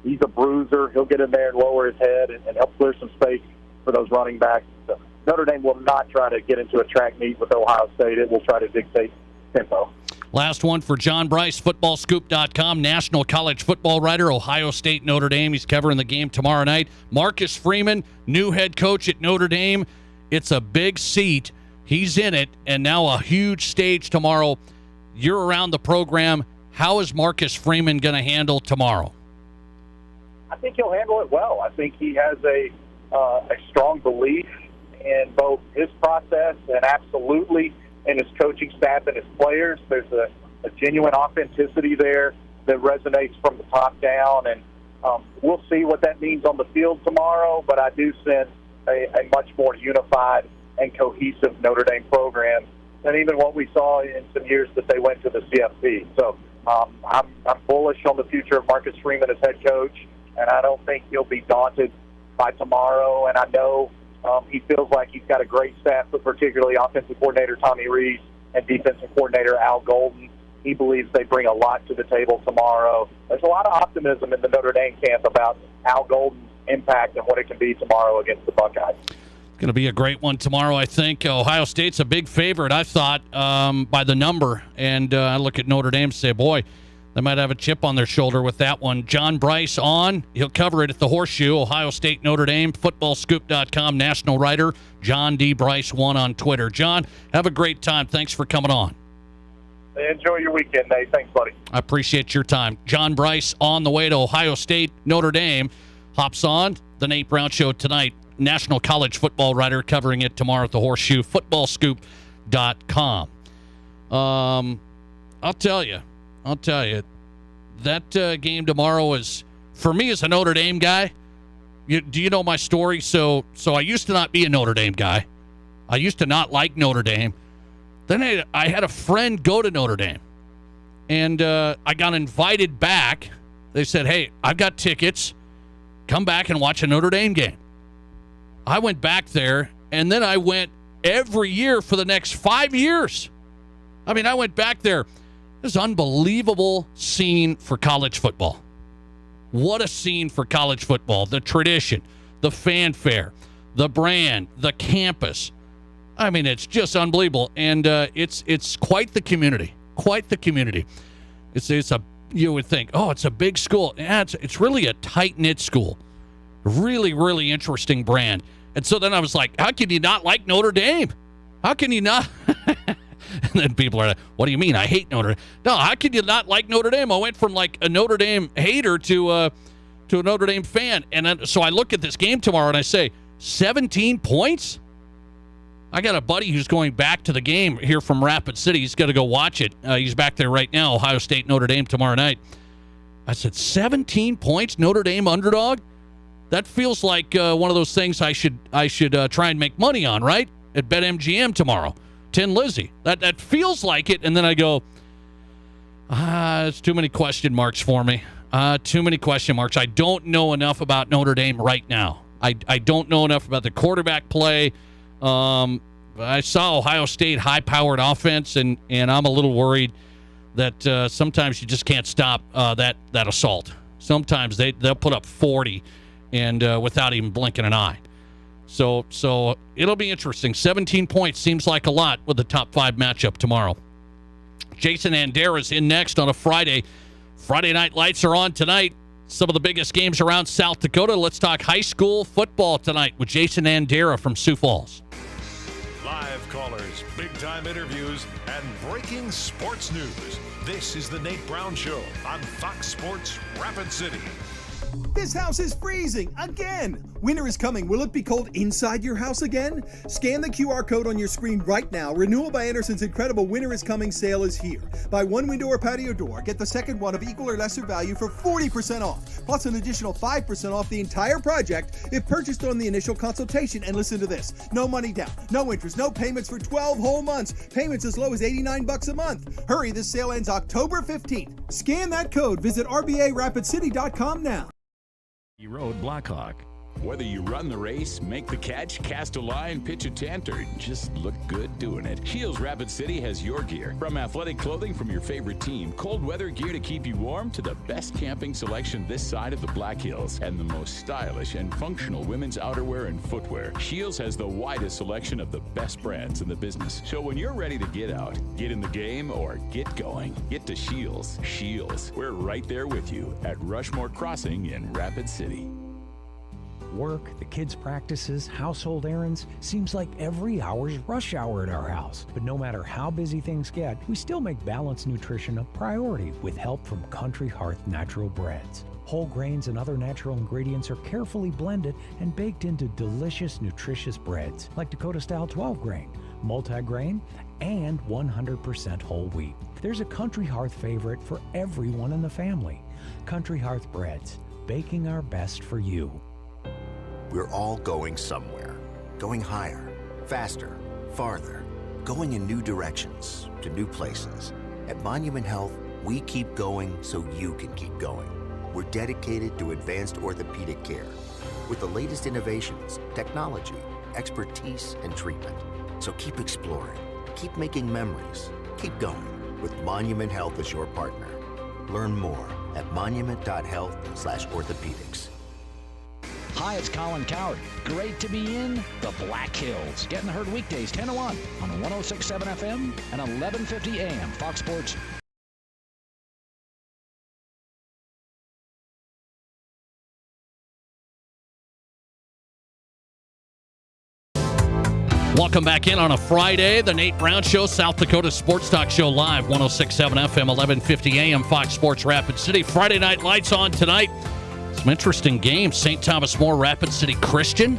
He's a bruiser. He'll get in there and lower his head and help clear some space for those running backs. So Notre Dame will not try to get into a track meet with Ohio State. It will try to dictate tempo. Last one for John Bryce, footballscoop.com, national college football writer, Ohio State, Notre Dame. He's covering the game tomorrow night. Marcus Freeman, new head coach at Notre Dame. It's a big seat. He's in it, and now a huge stage tomorrow. You're around the program. How is Marcus Freeman going to handle tomorrow? I think he'll handle it well. I think he has a strong belief in both his process and absolutely in his coaching staff and his players. There's a genuine authenticity there that resonates from the top down, and we'll see what that means on the field tomorrow, but I do sense a much more unified and cohesive Notre Dame program than even what we saw in some years that they went to the CFP. So I'm bullish on the future of Marcus Freeman as head coach, and I don't think he'll be daunted by tomorrow, and I know he feels like he's got a great staff, but particularly offensive coordinator Tommy Rees and defensive coordinator Al Golden. He believes they bring a lot to the table tomorrow. There's a lot of optimism in the Notre Dame camp about Al Golden's impact and what it can be tomorrow against the Buckeyes. Going to be a great one tomorrow, I think. Ohio State's a big favorite, I thought, by the number. And I look at Notre Dame and say, boy, they might have a chip on their shoulder with that one. John Bryce on. He'll cover it at the Horseshoe. Ohio State, Notre Dame, footballscoop.com, national writer, John D. Bryce 1 on Twitter. John, have a great time. Thanks for coming on. Enjoy your weekend, Nate. Thanks, buddy. I appreciate your time. John Bryce on the way to Ohio State, Notre Dame. Hops on the Nate Brown Show tonight. National college football writer covering it tomorrow at the Horseshoe, footballscoop.com. I'll tell you, that game tomorrow is, for me as a Notre Dame guy, do you know my story? So I used to not be a Notre Dame guy. I used to not like Notre Dame. Then I had a friend go to Notre Dame, and I got invited back. They said, hey, I've got tickets. Come back and watch a Notre Dame game. I went back there, and then I went every year for the next 5 years. I mean, I went back there. This unbelievable scene for college football. What a scene for college football. The tradition, the fanfare, the brand, the campus. I mean, it's just unbelievable. And it's quite the community. Quite the community. You would think, oh, it's a big school. Yeah, it's really a tight-knit school. Really, really interesting brand. And so then I was like, how can you not like Notre Dame? How can you not? And then people are like, what do you mean? I hate Notre Dame. No, how can you not like Notre Dame? I went from like a Notre Dame hater to a Notre Dame fan. And then, so I look at this game tomorrow and I say, 17 points? I got a buddy who's going back to the game here from Rapid City. He's got to go watch it. He's back there right now, Ohio State, Notre Dame tomorrow night. I said, 17 points, Notre Dame underdog? That feels like one of those things I should try and make money on, right? At BetMGM tomorrow. Tin Lizzie. That feels like it, and then I go, it's too many question marks for me. Too many question marks. I don't know enough about Notre Dame right now. I don't know enough about the quarterback play. I saw Ohio State high-powered offense, and I'm a little worried that sometimes you just can't stop that assault. Sometimes they'll put up 40 and without even blinking an eye. So it'll be interesting. 17 points seems like a lot with the top 5 matchup tomorrow. Jason Andera's in next on a Friday. Friday night lights are on tonight. Some of the biggest games around South Dakota. Let's talk high school football tonight with Jason Andera from Sioux Falls. Live callers, big-time interviews, and breaking sports news. This is the Nate Brown Show on Fox Sports Rapid City. This house is freezing again. Winter is coming. Will it be cold inside your house again? Scan the QR code on your screen right now. Renewal by Anderson's incredible Winter is Coming sale is here. Buy one window or patio door, get the second one of equal or lesser value for 40% off, plus an additional 5% off the entire project if purchased on the initial consultation. And listen to this: no money down, no interest, no payments for 12 whole months. Payments as low as $89 a month. Hurry, this sale ends October 15th. Scan that code. Visit RBARapidCity.com now. Road Blackhawk. Whether you run the race, make the catch, cast a line, pitch a tent, or just look good doing it, Shields Rapid City has your gear. From athletic clothing from your favorite team, cold weather gear to keep you warm, to the best camping selection this side of the Black Hills, and the most stylish and functional women's outerwear and footwear, Shields has the widest selection of the best brands in the business. So when you're ready to get out, get in the game, or get going, get to Shields. Shields, we're right there with you at Rushmore Crossing in Rapid City. Work, the kids' practices, household errands, seems like every hour's rush hour at our house. But no matter how busy things get, we still make balanced nutrition a priority with help from Country Hearth Natural Breads. Whole grains and other natural ingredients are carefully blended and baked into delicious, nutritious breads like Dakota-style 12-grain, multi-grain, and 100% whole wheat. There's a Country Hearth favorite for everyone in the family. Country Hearth Breads, baking our best for you. We're all going somewhere. Going higher, faster, farther. Going in new directions, to new places. At Monument Health, we keep going so you can keep going. We're dedicated to advanced orthopedic care with the latest innovations, technology, expertise, and treatment. So keep exploring, keep making memories, keep going with Monument Health as your partner. Learn more at monument.health/orthopedics. Hi, it's Colin Coward. Great to be in the Black Hills. Getting the herd weekdays 10 to 1 on 106.7 FM and 11:50 AM. Fox Sports. Welcome back in on a Friday. The Nate Brown Show, South Dakota Sports Talk Show live, 106.7 FM, 11:50 AM, Fox Sports Rapid City. Friday night lights on tonight. Some interesting games. St. Thomas More, Rapid City Christian.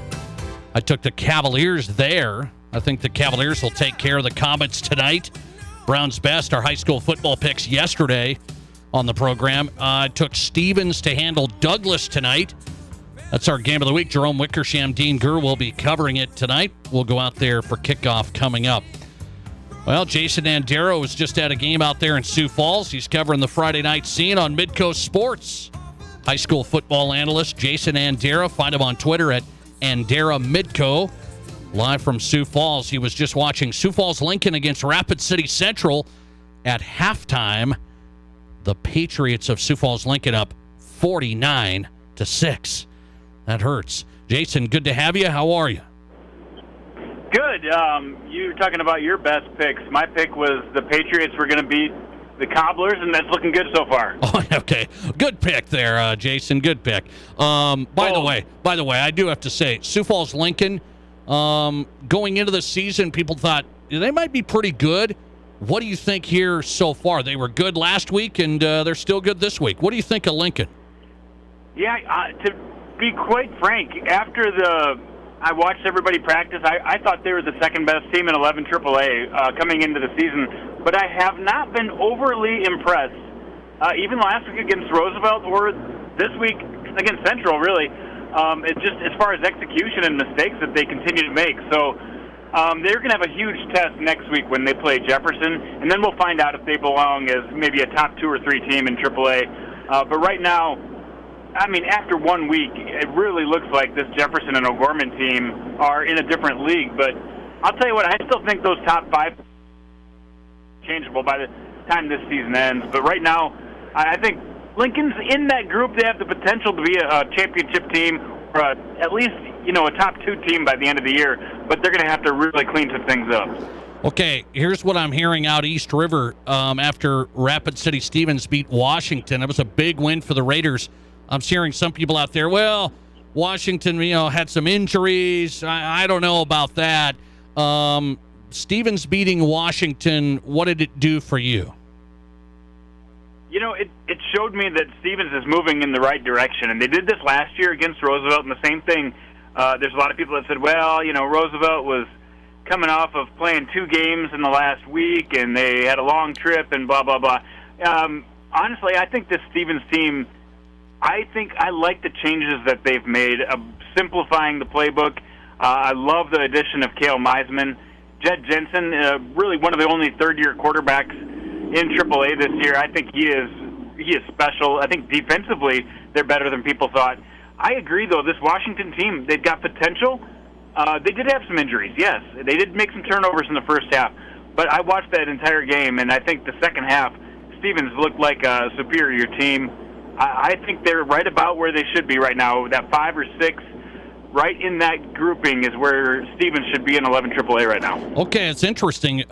I took the Cavaliers there. I think the Cavaliers will take care of the Comets tonight. Brown's Best, our high school football picks yesterday on the program. I took Stevens to handle Douglas tonight. That's our game of the week. Jerome Wickersham, Dean Gurr will be covering it tonight. We'll go out there for kickoff coming up. Well, Jason Andera was just at a game out there in Sioux Falls. He's covering the Friday night scene on Midcoast Sports. High school football analyst Jason Andera. Find him on Twitter at Andera Midco. Live from Sioux Falls. He was just watching Sioux Falls Lincoln against Rapid City Central at halftime. The Patriots of Sioux Falls Lincoln up 49-6. That hurts. Jason, good to have you. How are you? Good. You were talking about your best picks. My pick was the Patriots were going to beat the Cobblers, and that's looking good so far. Oh, okay. Good pick there, Jason. Good pick. By the way, I do have to say, Sioux Falls Lincoln, going into the season, people thought they might be pretty good. What do you think here so far? They were good last week, and they're still good this week. What do you think of Lincoln? Yeah, to be quite frank, after I watched everybody practice, I thought they were the second best team in 11 AAA coming into the season, but I have not been overly impressed. Even last week against Roosevelt or this week against Central, really. It just as far as execution and mistakes that they continue to make. So they're going to have a huge test next week when they play Jefferson, and then we'll find out if they belong as maybe a top 2 or 3 team in AAA. But right now, I mean, after 1 week, it really looks like this Jefferson and O'Gorman team are in a different league. But I'll tell you what, I still think those top 5 are changeable by the time this season ends. But right now, I think Lincoln's in that group. They have the potential to be a championship team, or at least a top 2 team by the end of the year, but they're going to have to really clean some things up. Okay, here's what I'm hearing out East River after Rapid City Stevens beat Washington. It was a big win for the Raiders. I'm hearing some people out there, well, Washington, had some injuries. I don't know about that. Stevens beating Washington, what did it do for you? It showed me that Stevens is moving in the right direction, and they did this last year against Roosevelt, and the same thing. There's a lot of people that said, well, Roosevelt was coming off of playing 2 games in the last week, and they had a long trip, and blah, blah, blah. Honestly, I think this Stevens team, I like the changes that they've made, simplifying the playbook. I love the addition of Cale Meisman. Jed Jensen, really one of the only third-year quarterbacks in AAA this year. I think he is special. I think defensively they're better than people thought. I agree, though, this Washington team, they've got potential. They did have some injuries, yes. They did make some turnovers in the first half. But I watched that entire game, and I think the second half, Stevens looked like a superior team. I think they're right about where they should be right now. That 5 or 6, right in that grouping is where Stevens should be in 11 AAA right now. Okay, it's interesting.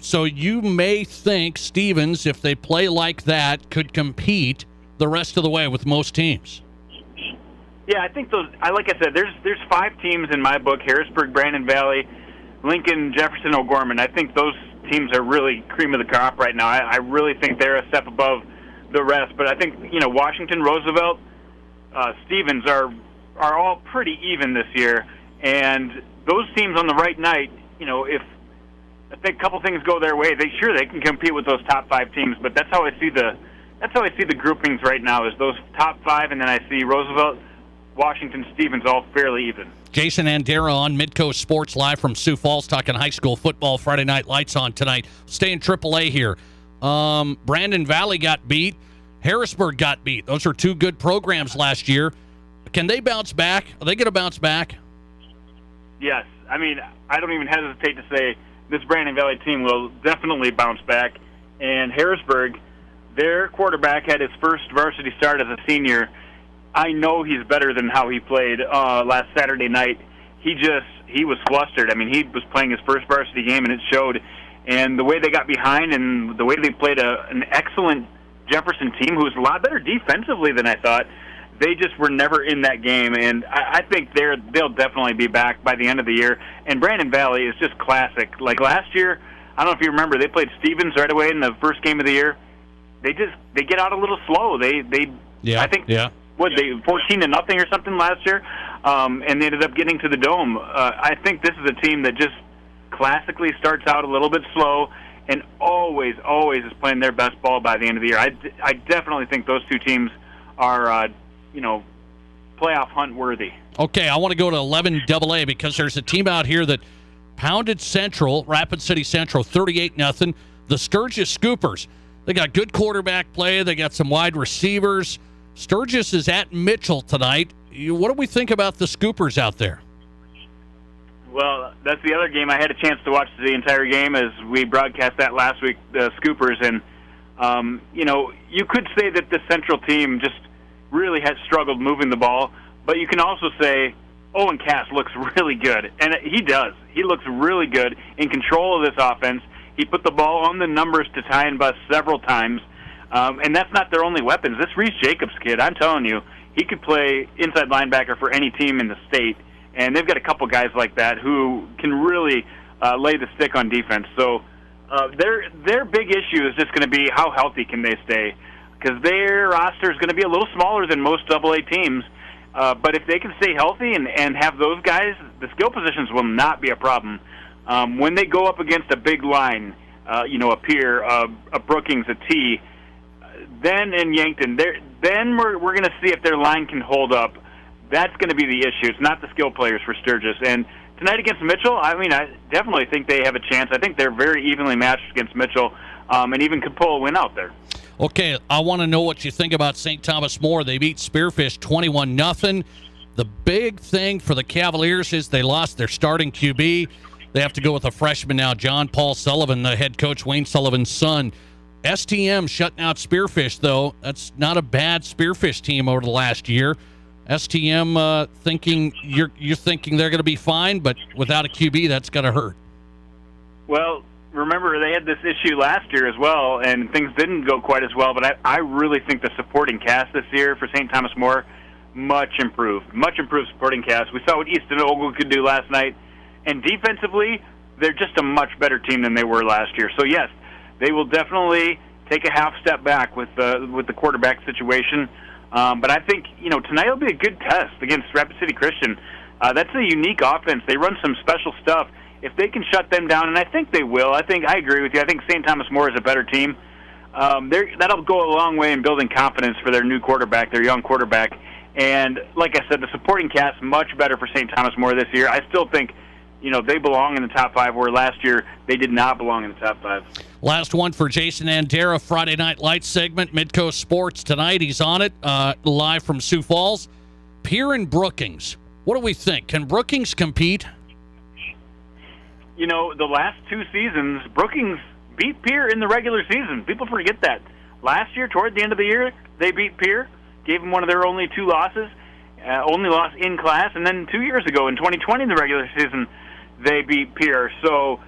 So you may think Stevens, if they play like that, could compete the rest of the way with most teams. Yeah, I think those. Like I said, there's 5 teams in my book: Harrisburg, Brandon Valley, Lincoln, Jefferson, O'Gorman. I think those teams are really cream of the crop right now. I really think they're a step above the rest. But I think Washington, Roosevelt, Stevens are all pretty even this year, and those teams on the right night, if I think a couple things go their way, they can compete with those top 5 teams. But that's how I see the groupings right now, is those top 5, and then I see Roosevelt, Washington, Stevens all fairly even. Jason Andera on Midco Sports live from Sioux Falls, talking high school football. Friday Night Lights on tonight. Stay in AAA here. Brandon Valley got beat. Harrisburg got beat. Those are 2 good programs last year. Can they bounce back? Are they going to bounce back? Yes. I mean, I don't even hesitate to say this Brandon Valley team will definitely bounce back. And Harrisburg, their quarterback had his first varsity start as a senior. I know he's better than how he played last Saturday night. He was flustered. I mean, he was playing his first varsity game, and it showed. And the way they got behind and the way they played an excellent Jefferson team, who was a lot better defensively than I thought, they just were never in that game. And I think they'll definitely be back by the end of the year. And Brandon Valley is just classic. Like last year, I don't know if you remember, they played Stevens right away in the first game of the year. They get out a little slow. I think. Yeah. What, they 14-0 or something last year, and they ended up getting to the Dome. I think this is a team that just classically starts out a little bit slow and always is playing their best ball by the end of the year. I definitely think those 2 teams are, playoff hunt worthy. Okay, I want to go to 11 AA because there's a team out here that pounded Central, Rapid City Central, 38-0. The Sturgis Scoopers. They got good quarterback play. They got some wide receivers. Sturgis is at Mitchell tonight. What do we think about the Scoopers out there? Well, that's the other game. I had a chance to watch the entire game as we broadcast that last week, the Scoopers. And, you could say that the Central team just really has struggled moving the ball. But you can also say Owen Cass looks really good. And he does. He looks really good in control of this offense. He put the ball on the numbers to tie and bust several times. And that's not their only weapons. This Reese Jacobs kid, I'm telling you, he could play inside linebacker for any team in the state. And they've got a couple guys like that who can really lay the stick on defense. So their big issue is just going to be how healthy can they stay, because their roster is going to be a little smaller than most AA teams. But if they can stay healthy and have those guys, the skill positions will not be a problem. When they go up against a big line, a Pierre, a Brookings, a T, then in Yankton, then we're going to see if their line can hold up. That's going to be the issue. It's not the skill players for Sturgis. And tonight against Mitchell, I definitely think they have a chance. I think they're very evenly matched against Mitchell, and even could pull a win out there. Okay, I want to know what you think about St. Thomas More. They beat Spearfish 21-0. The big thing for the Cavaliers is they lost their starting QB. They have to go with a freshman now, John Paul Sullivan, the head coach, Wayne Sullivan's son. STM shutting out Spearfish, though. That's not a bad Spearfish team over the last year. STM thinking you're thinking they're going to be fine, but without a QB, that's going to hurt. Well, remember they had this issue last year as well, and things didn't go quite as well. But I really think the supporting cast this year for St. Thomas More much improved supporting cast. We saw what Easton Ogle could do last night, and defensively, they're just a much better team than they were last year. So yes, they will definitely take a half step back with the quarterback situation. But I think tonight will be a good test against Rapid City Christian. That's a unique offense. They run some special stuff. If they can shut them down, and I think they will. I agree with you. I think St. Thomas More is a better team. That'll go a long way in building confidence for their new quarterback, their young quarterback. And like I said, the supporting cast much better for St. Thomas More this year. I still think, they belong in the top 5, where last year they did not belong in the top 5. Last one for Jason Andera, Friday Night Lights segment, Midcoast Sports tonight. He's on it, live from Sioux Falls. Pierre and Brookings. What do we think? Can Brookings compete? The last 2 seasons, Brookings beat Pierre in the regular season. People forget that. Last year, toward the end of the year, they beat Pierre, gave them one of their only 2 losses, only loss in class, and then 2 years ago in 2020 in the regular season, they beat Pierre. So,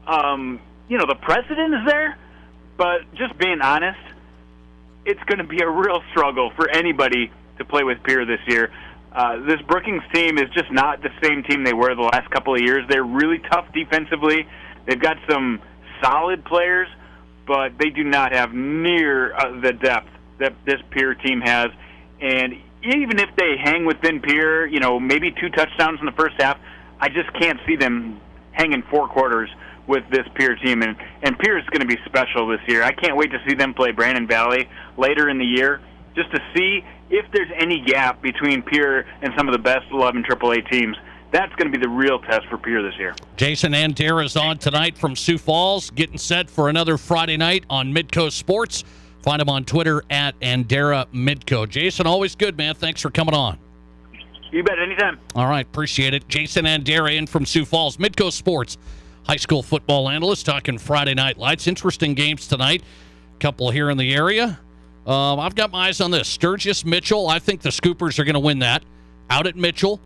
the precedent is there, but just being honest, it's going to be a real struggle for anybody to play with Pierre this year. This Brookings team is just not the same team they were the last couple of years. They're really tough defensively. They've got some solid players, but they do not have near the depth that this Pierre team has. And even if they hang within Pierre, maybe 2 touchdowns in the first half, I just can't see them hanging 4 quarters with this Pierre team. And Pierre is going to be special this year. I can't wait to see them play Brandon Valley later in the year, just to see if there's any gap between Pierre and some of the best 11 AAA teams. That's going to be the real test for Pierre this year. Jason Andera is on tonight from Sioux Falls, getting set for another Friday night on Midcoast Sports. Find him on Twitter at Andera Midco. Jason, always good, man. Thanks for coming on. You bet, anytime. All right, appreciate it. Jason Andera in from Sioux Falls, Midcoast Sports, high school football analyst, talking Friday Night Lights. Interesting games tonight. Couple here in the area. I've got my eyes on this. Sturgis Mitchell. I think the Scoopers are going to win that. Out at Mitchell.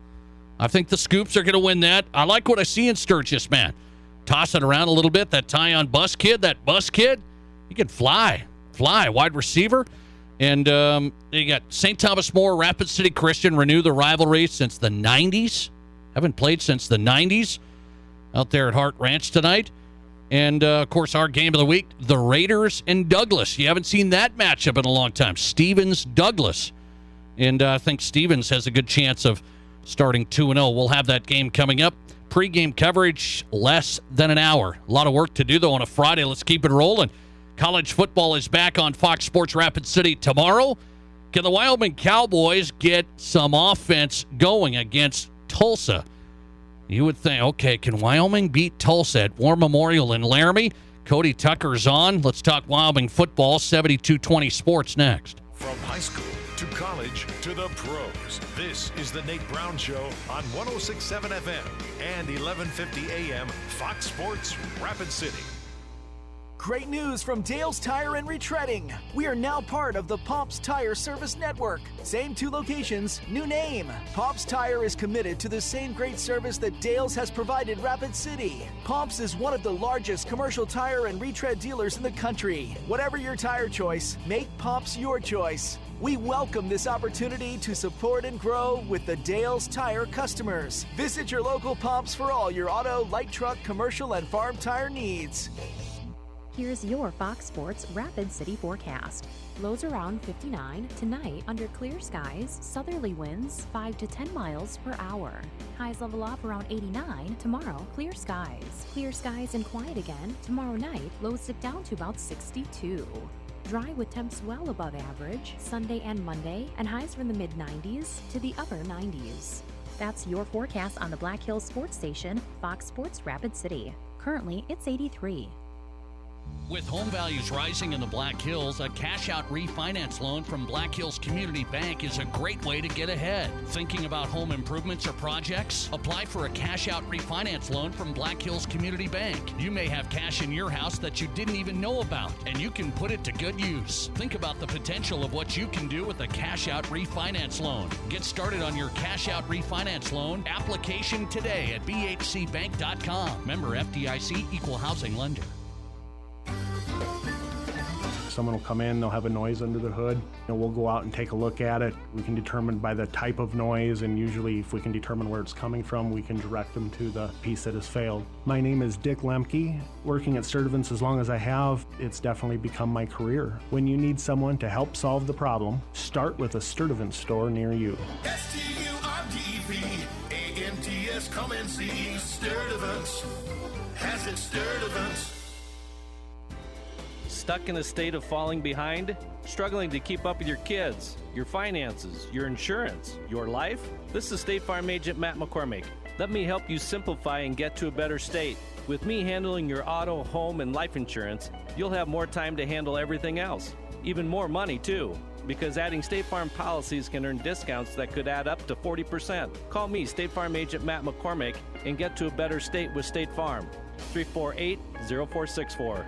I think the Scoops are going to win that. I like what I see in Sturgis, man. Toss it around a little bit. That Tyon Bus kid, he can fly. Wide receiver. And you got St. Thomas More, Rapid City Christian renew the rivalry since the 90s. Haven't played since the 90s out there at Hart Ranch tonight. And, of course, our game of the week, the Raiders and Douglas. You haven't seen that matchup in a long time. Stevens-Douglas. And I think Stevens has a good chance of starting 2-0. We'll have that game coming up. Pre-game coverage, less than an hour. A lot of work to do, though, on a Friday. Let's keep it rolling. College football is back on Fox Sports Rapid City tomorrow. Can the Wyoming Cowboys get some offense going against Tulsa? You would think, okay, can Wyoming beat Tulsa at War Memorial in Laramie? Cody Tucker's on. Let's talk Wyoming football. 72-20 Sports next. From high school to college to the pros, this is the Nate Brown Show on 106.7 FM and 1150 AM Fox Sports Rapid City. Great news from Dale's Tire and Retreading. We are now part of the Pops Tire Service Network. Same 2 locations, new name. Pops Tire is committed to the same great service that Dale's has provided Rapid City. Pops is one of the largest commercial tire and retread dealers in the country. Whatever your tire choice, make Pops your choice. We welcome this opportunity to support and grow with the Dale's Tire customers. Visit your local Pops for all your auto, light truck, commercial, and farm tire needs. Here's your Fox Sports Rapid City forecast. Lows around 59 tonight under clear skies, southerly winds 5 to 10 miles per hour. Highs level off around 89 tomorrow, clear skies. Clear skies and quiet again tomorrow night, lows dip down to about 62. Dry with temps well above average Sunday and Monday, and highs from the mid-90s to the upper 90s. That's your forecast on the Black Hills Sports Station, Fox Sports Rapid City. Currently, it's 83. With home values rising in the Black Hills, a cash-out refinance loan from Black Hills Community Bank is a great way to get ahead. Thinking about home improvements or projects? Apply for a cash-out refinance loan from Black Hills Community Bank. You may have cash in your house that you didn't even know about, and you can put it to good use. Think about the potential of what you can do with a cash-out refinance loan. Get started on your cash-out refinance loan application today at bhcbank.com. Member FDIC, Equal Housing Lender. Someone will come in, they'll have a noise under the hood. We'll go out and take a look at it. We can determine by the type of noise, and usually if we can determine where it's coming from, we can direct them to the piece that has failed. My name is Dick Lemke. Working at Sturtevant's as long as I have, it's definitely become my career. When you need someone to help solve the problem, start with a Sturtevant store near you. STURTEVANTS, come and see Sturtevant's. Has it Sturtevant's? Stuck in a state of falling behind? Struggling to keep up with your kids, your finances, your insurance, your life? This is State Farm Agent Matt McCormick. Let me help you simplify and get to a better state. With me handling your auto, home, and life insurance, you'll have more time to handle everything else. Even more money, too. Because adding State Farm policies can earn discounts that could add up to 40%. Call me, State Farm Agent Matt McCormick, and get to a better state with State Farm. 348-0464.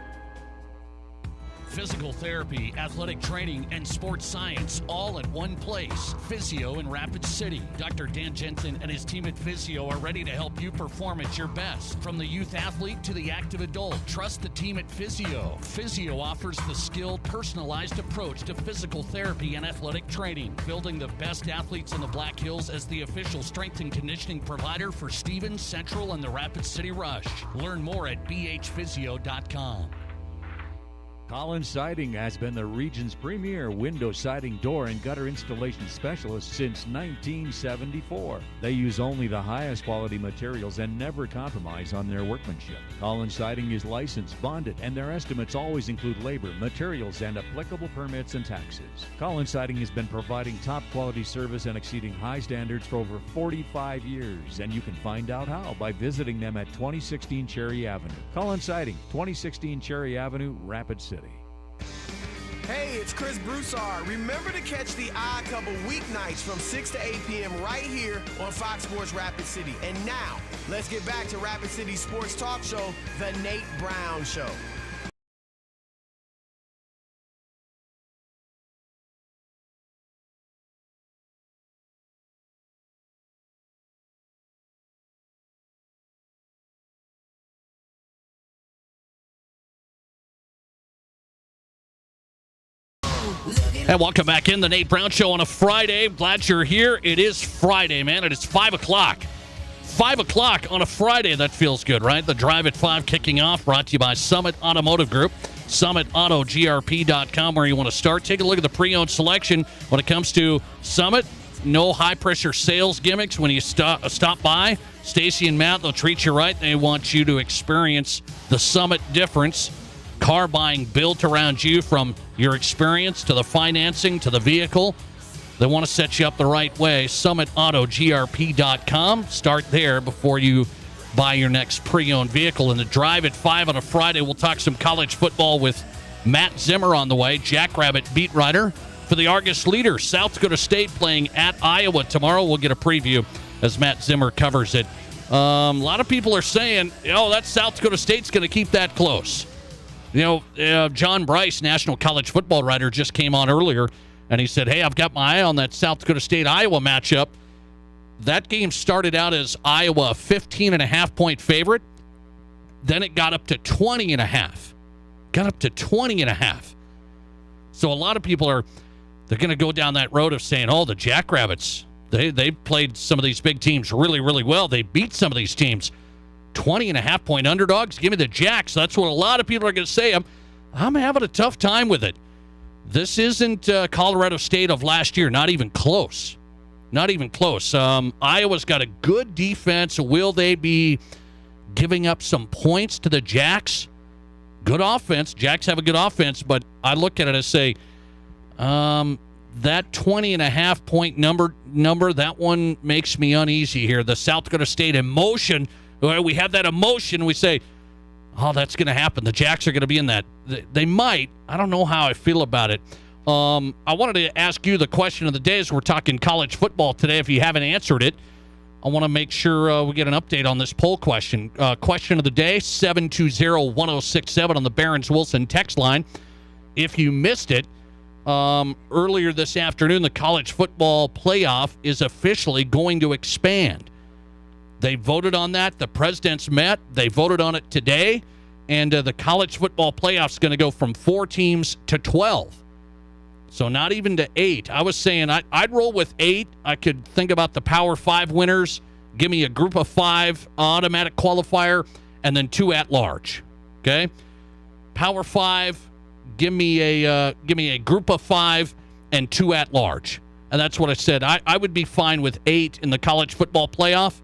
Physical therapy, athletic training, and sports science all at one place. Physio in Rapid City. Dr. Dan Jensen and his team at Physio are ready to help you perform at your best. From the youth athlete to the active adult, trust the team at Physio. Physio offers the skilled, personalized approach to physical therapy and athletic training, building the best athletes in the Black Hills as the official strength and conditioning provider for Stevens, Central, and the Rapid City Rush. Learn more at bhphysio.com. Collins Siding has been the region's premier window siding, door, and gutter installation specialist since 1974. They use only the highest quality materials and never compromise on their workmanship. Collins Siding is licensed, bonded, and their estimates always include labor, materials, and applicable permits and taxes. Collins Siding has been providing top quality service and exceeding high standards for over 45 years, and you can find out how by visiting them at 2016 Cherry Avenue. Collins Siding, 2016 Cherry Avenue, Rapid City. Hey, it's Chris Broussard. Remember to catch the Odd Couple weeknights from 6 to 8 p.m. right here on Fox Sports Rapid City. And now, let's get back to Rapid City Sports Talk Show, The Nate Brown Show. And welcome back in the Nate Brown Show on a Friday. Glad you're here. It is Friday, man. It is 5 o'clock. 5 o'clock on a Friday. That feels good, right? The Drive at 5 kicking off, brought to you by Summit Automotive Group. SummitAutoGRP.com, where you want to start. Take a look at the pre-owned selection when it comes to Summit. No high-pressure sales gimmicks when you stop by. Stacy and Matt, they'll treat you right. They want you to experience the Summit difference. Car buying built around you, from your experience to the financing to the vehicle. They want to set you up the right way. SummitAutoGRP.com. Start there before you buy your next pre-owned vehicle. In the Drive at 5 on a Friday, we'll talk some college football with Matt Zimmer on the way, Jackrabbit beat writer for the Argus Leader. South Dakota State playing at Iowa tomorrow. We'll get a preview as Matt Zimmer covers it. A lot of people are saying, that South Dakota State's going to keep that close. John Bryce, national college football writer, just came on earlier, and he said, hey, I've got my eye on that South Dakota State-Iowa matchup. That game started out as Iowa a 15.5-point favorite. Then it got up to 20.5. Got up to 20.5. So a lot of people they're going to go down that road of saying, the Jackrabbits, they played some of these big teams really, really well. They beat some of these teams. 20.5-point underdogs. Give me the Jacks. That's what a lot of people are going to say. I'm having a tough time with it. This isn't Colorado State of last year. Not even close. Not even close. Iowa's got a good defense. Will they be giving up some points to the Jacks? Good offense. Jacks have a good offense, but I look at it and say, that 20.5-point number, that one makes me uneasy here. The South Dakota State emotion. We have that emotion. We say, Oh, that's going to happen. The Jacks are going to be in that. They might. I don't know how I feel about it. I wanted to ask you the question of the day as we're talking college football today. If you haven't answered it, I want to make sure we get an update on this poll question. Question of the day, 720-1067 on the Barron's-Wilson text line. If you missed it, earlier this afternoon, the college football playoff is officially going to expand. They voted on that. The presidents met. They voted on it today. And the college football playoff is going to go from 4 teams to 12. So not even to 8. I was saying I'd roll with 8. I could think about the Power 5 winners. Give me a group of 5 automatic qualifier, and then 2 at large. Okay? Power 5, give me a group of 5 and 2 at large. And that's what I said. I would be fine with 8 in the college football playoff.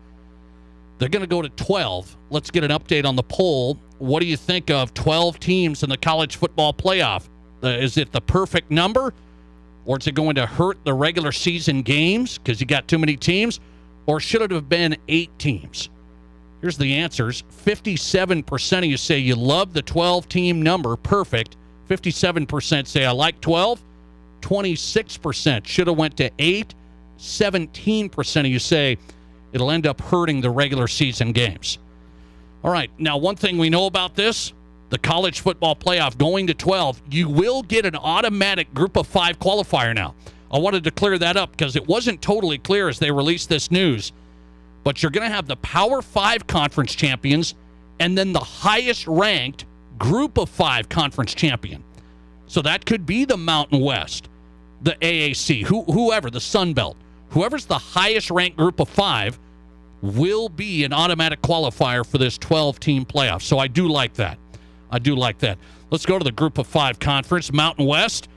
They're going to go to 12. Let's get an update on the poll. What do you think of 12 teams in the college football playoff? Is it the perfect number? Or is it going to hurt the regular season games because you got too many teams? Or should it have been 8 teams? Here's the answers. 57% of you say you love the 12-team number. Perfect. 57% say I like 12. 26% should have went to 8. 17% of you say it'll end up hurting the regular season games. All right, now one thing we know about this, the college football playoff going to 12, you will get an automatic group of 5 qualifier now. I wanted to clear that up because it wasn't totally clear as they released this news. But you're going to have the Power 5 conference champions and then the highest ranked group of 5 conference champion. So that could be the Mountain West, the AAC, whoever, the Sun Belt. Whoever's the highest ranked group of 5 will be an automatic qualifier for this 12-team playoff. So I do like that. Let's go to the group of 5 conference. Mountain West.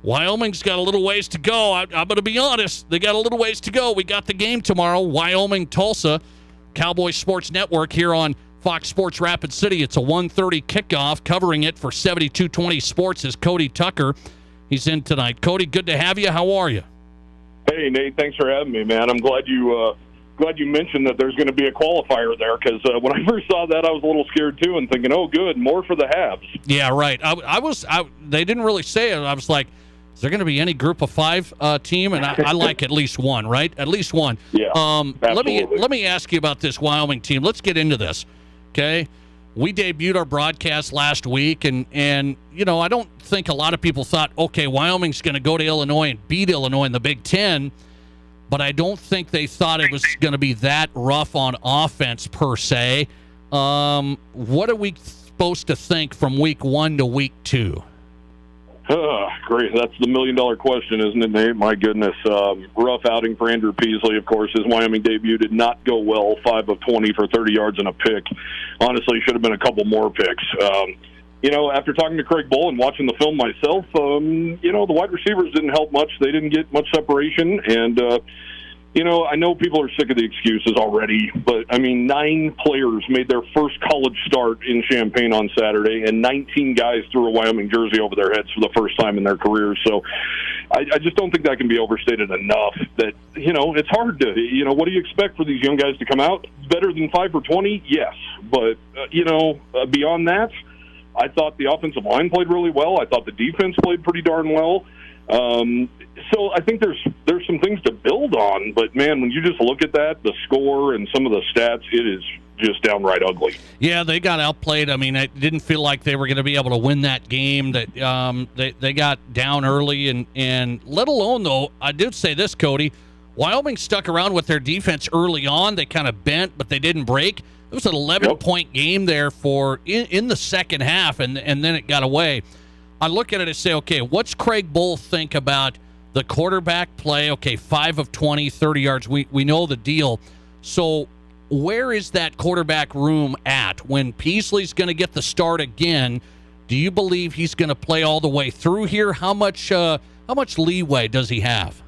Wyoming's got a little ways to go. I'm going to be honest. They got a little ways to go. We got the game tomorrow. Wyoming-Tulsa. Cowboy Sports Network here on Fox Sports Rapid City. It's a 1:30 kickoff. Covering it for 7220 Sports is Cody Tucker. He's in tonight. Cody, good to have you. How are you? Hey, Nate. Thanks for having me, man. I'm glad you mentioned that there's going to be a qualifier there because when I first saw that, I was a little scared too and thinking, oh, good, more for the haves. Yeah, right. They didn't really say it. I was like, is there going to be any group of 5 team? And I like at least one, right? At least one. Yeah, absolutely. Let me ask you about this Wyoming team. Let's get into this, okay? We debuted our broadcast last week, and you know, I don't think a lot of people thought, okay, Wyoming's going to go to Illinois and beat Illinois in the Big Ten, but I don't think they thought it was going to be that rough on offense per se. What are we supposed to think from week 1 to week 2? Great. That's the million-dollar question, isn't it, Nate? My goodness. Rough outing for Andrew Peasley, of course. His Wyoming debut did not go well, 5 of 20 for 30 yards and a pick. Honestly, should have been a couple more picks. You know, after talking to Craig Bull and watching the film myself, you know, the wide receivers didn't help much. They didn't get much separation. And, you know, I know people are sick of the excuses already, but, I mean, 9 players made their first college start in Champaign on Saturday, and 19 guys threw a Wyoming jersey over their heads for the first time in their careers. So I just don't think that can be overstated enough that, you know, it's hard to, you know, what do you expect for these young guys to come out? Better than 5 for 20? Yes. But, you know, beyond that, I thought the offensive line played really well. I thought the defense played pretty darn well. So I think there's some things to build on, but man, when you just look at that, the score and some of the stats, it is just downright ugly. Yeah, they got outplayed. I mean, it didn't feel like they were going to be able to win that game. That they got down early, and let alone though, I did say this, Cody, Wyoming stuck around with their defense early on. They kind of bent, but they didn't break. It was an 11-point game there for in the second half, and then it got away. I look at it and say, okay, what's Craig Bull think about the quarterback play? Okay, 5 of 20, 30 yards. We know the deal. So where is that quarterback room at? When Peasley's going to get the start again, do you believe he's going to play all the way through here? How much leeway does he have?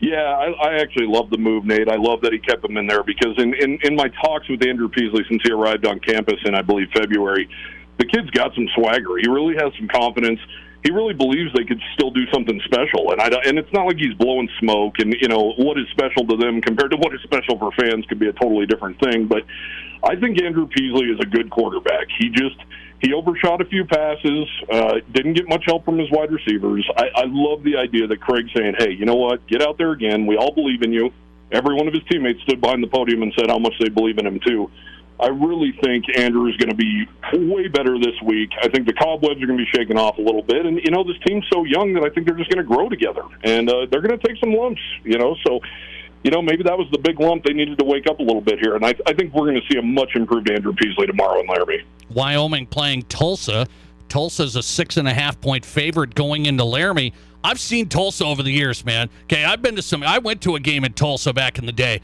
Yeah, I actually love the move, Nate. I love that he kept him in there because in my talks with Andrew Peasley since he arrived on campus in, I believe, February, the kid's got some swagger. He really has some confidence. he really believes they could still do something special. And it's not like he's blowing smoke. And, what is special to them compared to what is special for fans could be a totally different thing. But I think Andrew Peasley is a good quarterback. He overshot a few passes, didn't get much help from his wide receivers. I love the idea that Craig's saying, hey, you know what, get out there again. We all believe in you. Every one of his teammates stood behind the podium and said how much they believe in him, too. I really think Andrew is going to be way better this week. I think the cobwebs are going to be shaken off a little bit. And, this team's so young that I think they're just going to grow together. And they're going to take some lumps, So, maybe that was the big lump. They needed to wake up a little bit here. And I think we're going to see a much improved Andrew Peasley tomorrow in Laramie. Wyoming playing Tulsa. Tulsa's a 6.5-point favorite going into Laramie. I've seen Tulsa over the years, man. Okay, I went to a game in Tulsa back in the day.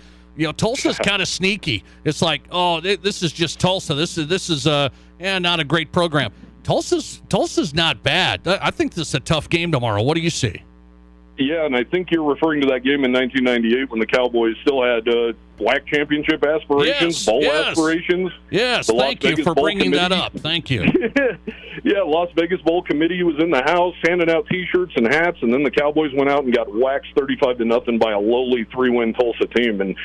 Tulsa's kind of sneaky. It's like, this is just Tulsa. This is not a great program. Tulsa's not bad. I think this is a tough game tomorrow. What do you see? Yeah, and I think you're referring to that game in 1998 when the Cowboys still had WAC championship aspirations, bowl aspirations. Yes, thank you for bringing that up. Thank you. Yeah, Las Vegas Bowl Committee was in the house handing out T-shirts and hats, and then the Cowboys went out and got waxed 35-0 by a lowly 3-win Tulsa team, and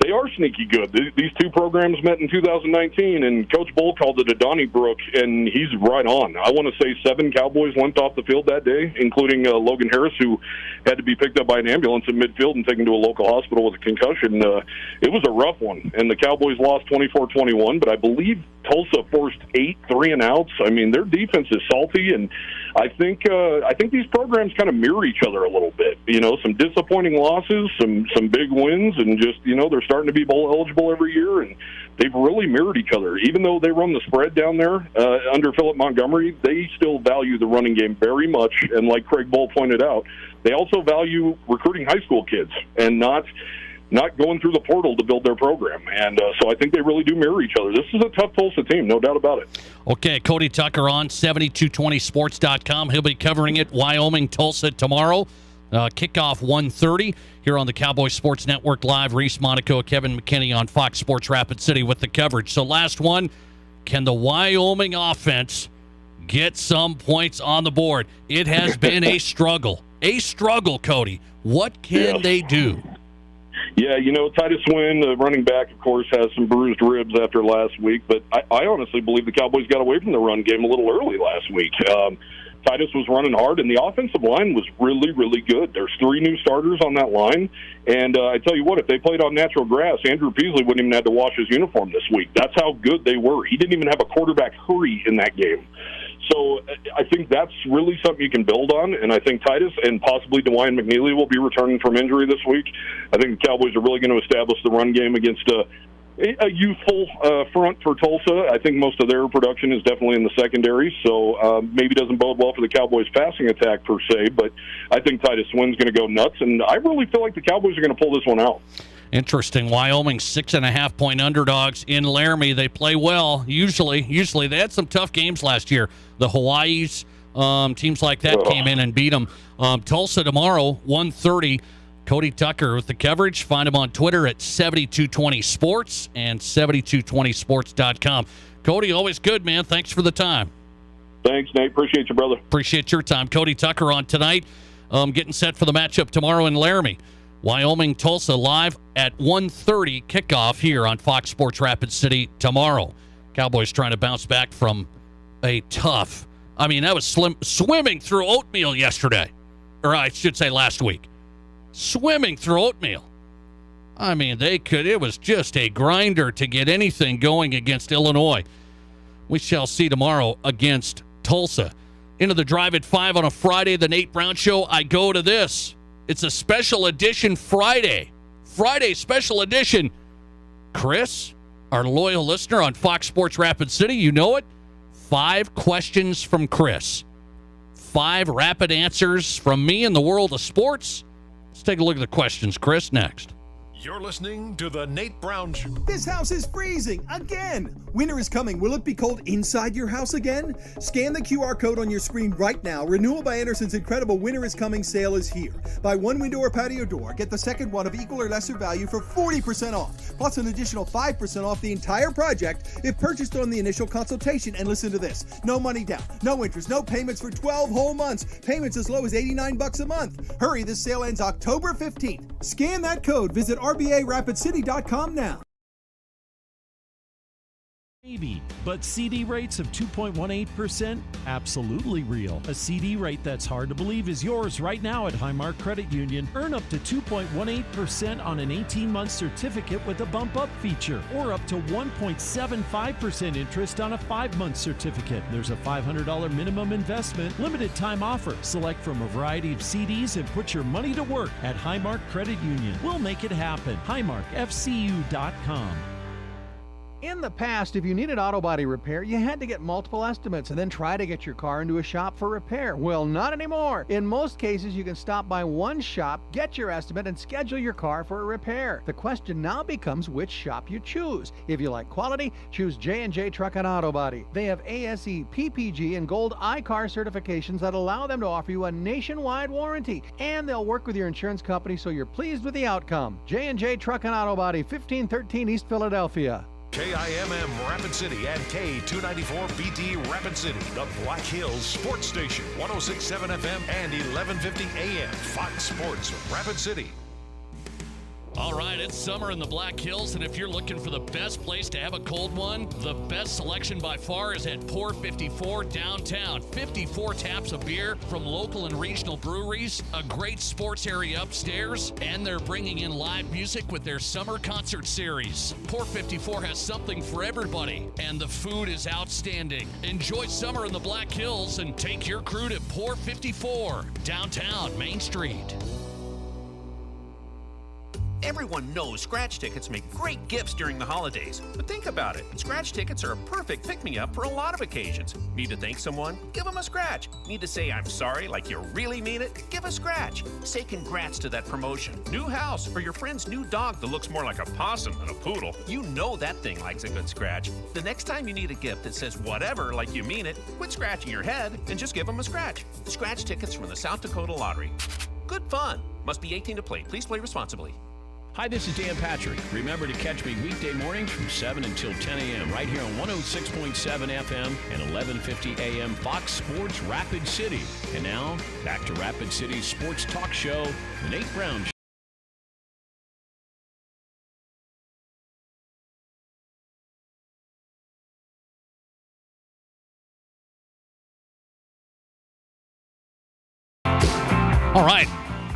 they are sneaky good. These two programs met in 2019, and Coach Bull called it a Donnybrook, and he's right on. I want to say 7 Cowboys went off the field that day, including Logan Harris, who had to be picked up by an ambulance in midfield and taken to a local hospital with a concussion. It was a rough one, and the Cowboys lost 24-21, but I believe Tulsa forced 8 3-and-outs. I mean, their defense is salty, and I think these programs kind of mirror each other a little bit. Some disappointing losses, some big wins, and just, they're starting to be bowl eligible every year, and they've really mirrored each other. Even though they run the spread down there under Philip Montgomery, they still value the running game very much, and like Craig Bull pointed out, they also value recruiting high school kids and not going through the portal to build their program. And so I think they really do mirror each other. This is a tough Tulsa team, no doubt about it. Okay, Cody Tucker on 7220sports.com. He'll be covering it, Wyoming, Tulsa tomorrow. Kickoff 1:30 here on the Cowboy Sports Network Live. Reese Monaco, Kevin McKinney on Fox Sports Rapid City with the coverage. So last one, can the Wyoming offense get some points on the board? It has been a struggle. A struggle, Cody. What can they do? Yeah, Titus Wynn, the running back, of course, has some bruised ribs after last week, but I honestly believe the Cowboys got away from the run game a little early last week. Titus was running hard, and the offensive line was really, really good. There's 3 new starters on that line, and I tell you what, if they played on natural grass, Andrew Peasley wouldn't even have to wash his uniform this week. That's how good they were. He didn't even have a quarterback hurry in that game. So I think that's really something you can build on, and I think Titus and possibly DeWine McNeely will be returning from injury this week. I think the Cowboys are really going to establish the run game against a youthful front for Tulsa. I think most of their production is definitely in the secondary, so maybe doesn't bode well for the Cowboys' passing attack per se, but I think Titus Wynn's going to go nuts, and I really feel like the Cowboys are going to pull this one out. Interesting. Wyoming 6.5-point underdogs in Laramie. They play well. Usually they had some tough games last year. The Hawaii's teams like that came in and beat them. Tulsa tomorrow 1:30. Cody Tucker with the coverage. Find him on Twitter at 7220sports and 7220sports.com. Cody, always good, man. Thanks for the time. Thanks, Nate. Appreciate you, brother. Appreciate your time. Cody Tucker on tonight. Getting set for the matchup tomorrow in Laramie. Wyoming, Tulsa live at 1:30 kickoff here on Fox Sports Rapid City tomorrow. Cowboys trying to bounce back from a tough, that was swimming through oatmeal yesterday. Or I should say last week. Swimming through oatmeal. It was just a grinder to get anything going against Illinois. We shall see tomorrow against Tulsa. Into the drive at 5 on a Friday, the Nate Brown Show. I go to this. It's a special edition Friday. Friday special edition. Chris, our loyal listener on Fox Sports Rapid City, you know it. 5 questions from Chris. 5 rapid answers from me in the world of sports. Let's take a look at the questions, Chris, next. You're listening to The Nate Brown Show. This house is freezing again. Winter is coming. Will it be cold inside your house again? Scan the QR code on your screen right now. Renewal by Anderson's incredible Winter is Coming sale is here. Buy one window or patio door. Get the second one of equal or lesser value for 40% off. Plus an additional 5% off the entire project if purchased on the initial consultation. And listen to this. No money down, no interest, no payments for 12 whole months. Payments as low as $89 a month. Hurry, this sale ends October 15th. Scan that code. Visit RBARapidCity.com now. Maybe, but CD rates of 2.18%? Absolutely real. A CD rate that's hard to believe is yours right now at Highmark Credit Union. Earn up to 2.18% on an 18-month certificate with a bump-up feature, or up to 1.75% interest on a 5-month certificate. There's a $500 minimum investment, limited time offer. Select from a variety of CDs and put your money to work at Highmark Credit Union. We'll make it happen. HighmarkFCU.com. In the past, if you needed auto body repair, you had to get multiple estimates and then try to get your car into a shop for repair. Well, not anymore. In most cases, you can stop by one shop, get your estimate, and schedule your car for a repair. The question now becomes which shop you choose. If you like quality, choose J&J Truck and Auto Body. They have ASE, PPG, and Gold iCar certifications that allow them to offer you a nationwide warranty, and they'll work with your insurance company so you're pleased with the outcome. J&J Truck and Auto Body, 1513 East Philadelphia. KIMM Rapid City and K294BT Rapid City, the Black Hills Sports Station, 106.7 FM and 1150 AM, Fox Sports Rapid City. All right, it's summer in the Black Hills, and if you're looking for the best place to have a cold one, the best selection by far is at Pour 54 downtown. 54 taps of beer from local and regional breweries, a great sports area upstairs, and they're bringing in live music with their summer concert series. Pour 54 has something for everybody, and the food is outstanding. Enjoy summer in the Black Hills and take your crew to Pour 54 downtown Main Street. Everyone knows scratch tickets make great gifts during the holidays. But think about it. Scratch tickets are a perfect pick-me-up for a lot of occasions. Need to thank someone? Give them a scratch. Need to say I'm sorry like you really mean it? Give a scratch. Say congrats to that promotion. New house or your friend's new dog that looks more like a possum than a poodle. You know that thing likes a good scratch. The next time you need a gift that says whatever like you mean it, quit scratching your head and just give them a scratch. Scratch tickets from the South Dakota Lottery. Good fun. Must be 18 to play. Please play responsibly. Hi, this is Dan Patrick. Remember to catch me weekday mornings from 7 until 10 a.m. right here on 106.7 FM and 1150 a.m. Fox Sports Rapid City. And now, back to Rapid City's sports talk show, The Nate Brown Show. All right.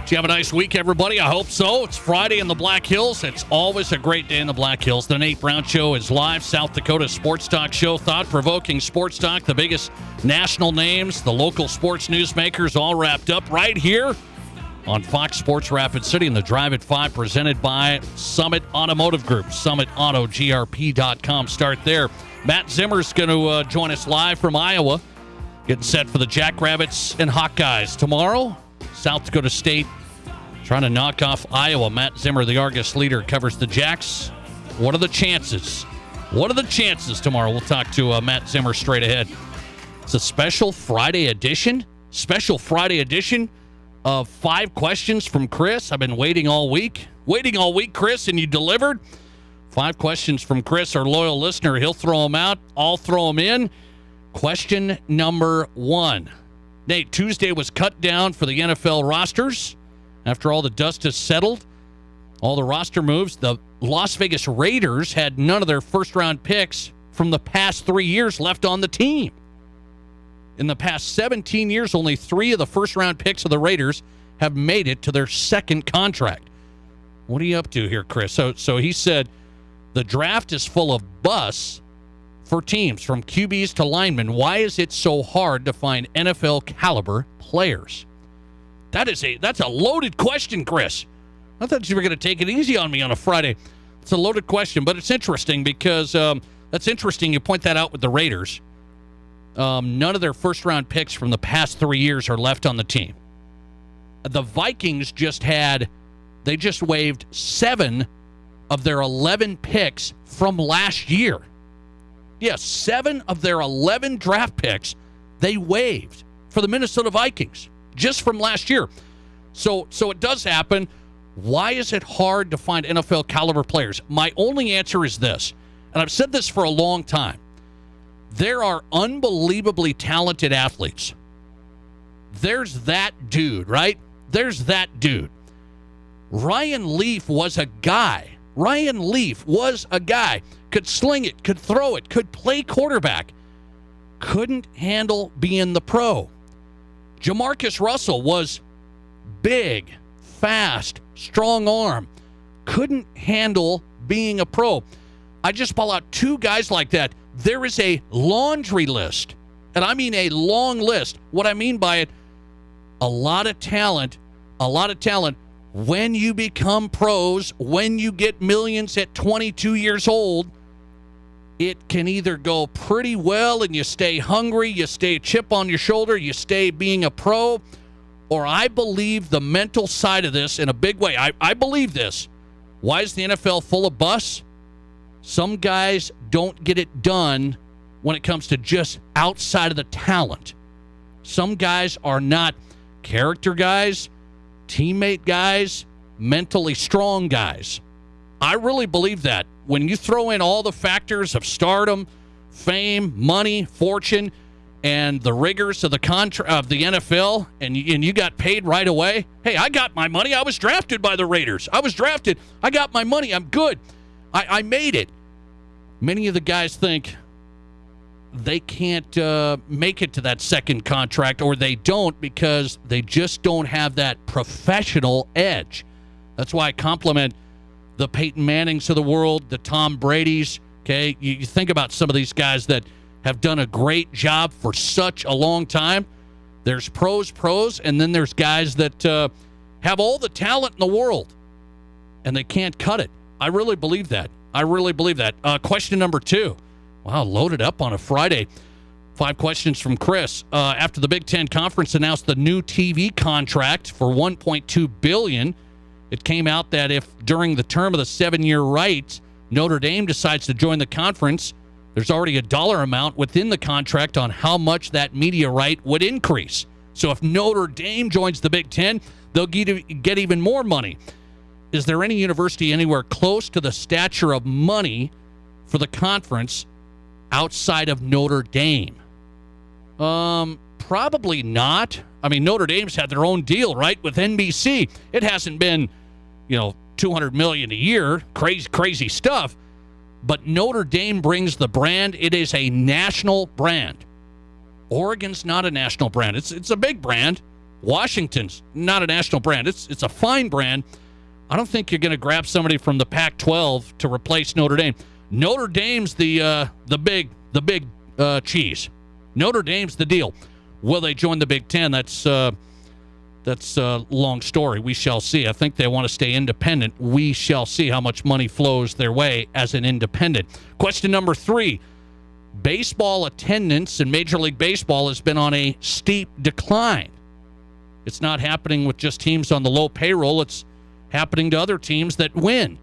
Did you have a nice week, everybody? I hope so. It's Friday in the Black Hills. It's always a great day in the Black Hills. The Nate Brown Show is live. South Dakota Sports Talk Show. Thought-provoking sports talk. The biggest national names, the local sports newsmakers, all wrapped up right here on Fox Sports Rapid City and the Drive at 5 presented by Summit Automotive Group. SummitAutoGRP.com. Start there. Matt Zimmer's going to join us live from Iowa. Getting set for the Jackrabbits and Hawkeyes tomorrow. South Dakota State trying to knock off Iowa. Matt Zimmer, the Argus leader, covers the Jacks. What are the chances? What are the chances tomorrow? We'll talk to Matt Zimmer straight ahead. It's a special Friday edition. Special Friday edition of 5 questions from Chris. I've been waiting all week, Chris, and you delivered. 5 questions from Chris, our loyal listener. He'll throw them out. I'll throw them in. Question number 1. Nate, Tuesday was cut down for the NFL rosters. After all the dust has settled, all the roster moves, the Las Vegas Raiders had none of their first-round picks from the past 3 years left on the team. In the past 17 years, only 3 of the first-round picks of the Raiders have made it to their second contract. What are you up to here, Chris? So he said the draft is full of busts for teams from QBs to linemen. Why is it so hard to find NFL caliber players? That's a loaded question, Chris. I thought you were going to take it easy on me on a Friday. It's a loaded question, but it's interesting because that's interesting. You point that out with the Raiders. None of their first-round picks from the past 3 years are left on the team. The Vikings just had They just waived 7 of their 11 picks from last year. Yes, 7 of their 11 draft picks they waived for the Minnesota Vikings just from last year. So it does happen. Why is it hard to find NFL caliber players? My only answer is this, and I've said this for a long time. There are unbelievably talented athletes. There's that dude, right? There's that dude. Ryan Leaf was a guy. Ryan Leaf was a guy. Could sling it, could throw it, could play quarterback. Couldn't handle being the pro. Jamarcus Russell was big, fast, strong arm. Couldn't handle being a pro. I just pull out 2 guys like that. There is a laundry list, and I mean a long list. What I mean by it, a lot of talent. When you become pros, when you get millions at 22 years old, it can either go pretty well and you stay hungry, you stay a chip on your shoulder, you stay being a pro, or I believe the mental side of this in a big way. I believe this. Why is the NFL full of busts? Some guys don't get it done when it comes to just outside of the talent. Some guys are not character guys, teammate guys, mentally strong guys. I really believe that. When you throw in all the factors of stardom, fame, money, fortune, and the rigors of the NFL, and you got paid right away. Hey, I got my money. I was drafted by the Raiders. I was drafted. I got my money. I'm good. I made it. Many of the guys think they can't make it to that second contract, or they don't because they just don't have that professional edge. That's why I compliment the Peyton Mannings of the world, the Tom Bradys. Okay, you think about some of these guys that have done a great job for such a long time. There's pros, and then there's guys that have all the talent in the world, and they can't cut it. I really believe that. Question number 2. Wow, loaded up on a Friday. 5 questions from Chris. After the Big Ten Conference announced the new TV contract for $1.2 billion, it came out that if during the term of the 7-year rights, Notre Dame decides to join the conference, there's already a dollar amount within the contract on how much that media right would increase. So if Notre Dame joins the Big Ten, they'll get even more money. Is there any university anywhere close to the stature of money for the conference outside of Notre Dame? Probably not. I mean, Notre Dame's had their own deal, right, with NBC. It hasn't been, $200 million a year, crazy stuff. But Notre Dame brings the brand. It is a national brand. Oregon's not a national brand. It's a big brand. Washington's not a national brand. It's a fine brand. I don't think you're going to grab somebody from the Pac-12 to replace Notre Dame. Notre Dame's the big cheese. Notre Dame's the deal. Will they join the Big Ten? That's a long story. We shall see. I think they want to stay independent. We shall see how much money flows their way as an independent. Question number 3. Baseball attendance in Major League Baseball has been on a steep decline. It's not happening with just teams on the low payroll. It's happening to other teams that win.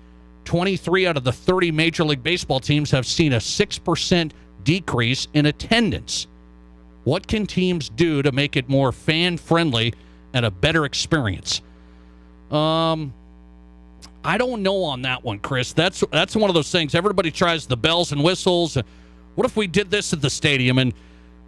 23 out of the 30 Major League Baseball teams have seen a 6% decrease in attendance. What can teams do to make it more fan-friendly and a better experience? I don't know on that one, Chris. That's one of those things. Everybody tries the bells and whistles. What if we did this at the stadium and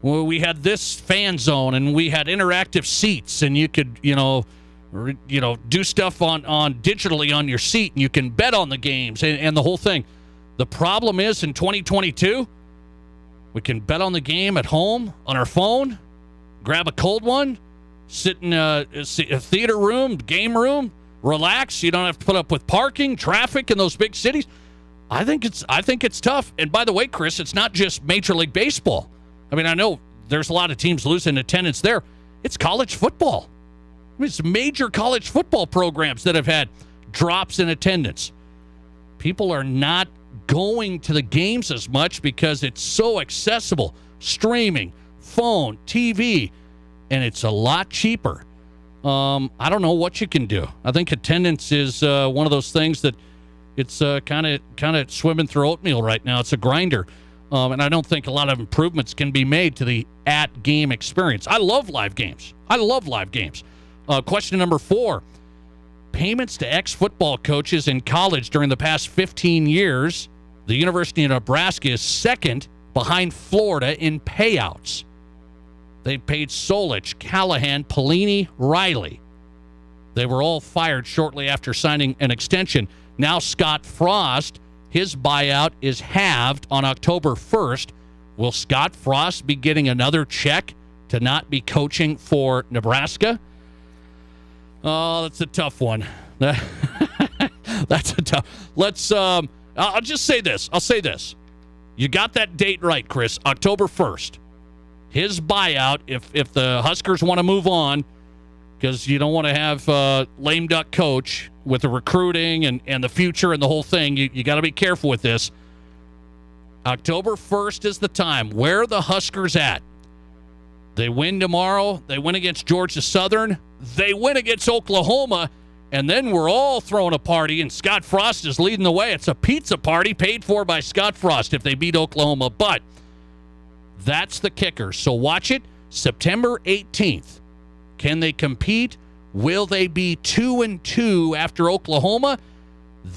we had this fan zone and we had interactive seats and you could, do stuff on digitally on your seat and you can bet on the games and the whole thing. The problem is in 2022, we can bet on the game at home on our phone, grab a cold one, sit in a theater room, game room, relax. You don't have to put up with parking, traffic in those big cities. I think it's tough. And by the way, Chris, it's not just Major League Baseball. I mean, I know there's a lot of teams losing attendance there. It's college football. I mean, it's major college football programs that have had drops in attendance. People are not going to the games as much because it's so accessible. Streaming, phone, TV, and it's a lot cheaper. I don't know what you can do. I think attendance is one of those things that it's kind of swimming through oatmeal right now. It's a grinder. And I don't think a lot of improvements can be made to the at-game experience. I love live games. Question number 4. Payments to ex-football coaches in college during the past 15 years. The University of Nebraska is second behind Florida in payouts. They paid Solich, Callahan, Pelini, Riley. They were all fired shortly after signing an extension. Now Scott Frost, his buyout is halved on October 1st. Will Scott Frost be getting another check to not be coaching for Nebraska? Oh, that's a tough one. That's a tough. Let's. I'll just say this. I'll say this. You got that date right, Chris. October 1st. His buyout, if the Huskers want to move on, because you don't want to have a lame duck coach with the recruiting and the future and the whole thing. You got to be careful with this. October 1st is the time. Where are the Huskers at? They win tomorrow. They win against Georgia Southern. They win against Oklahoma. And then we're all throwing a party, and Scott Frost is leading the way. It's a pizza party paid for by Scott Frost if they beat Oklahoma. But that's the kicker. So watch it. September 18th. Can they compete? Will they be 2-2 after Oklahoma?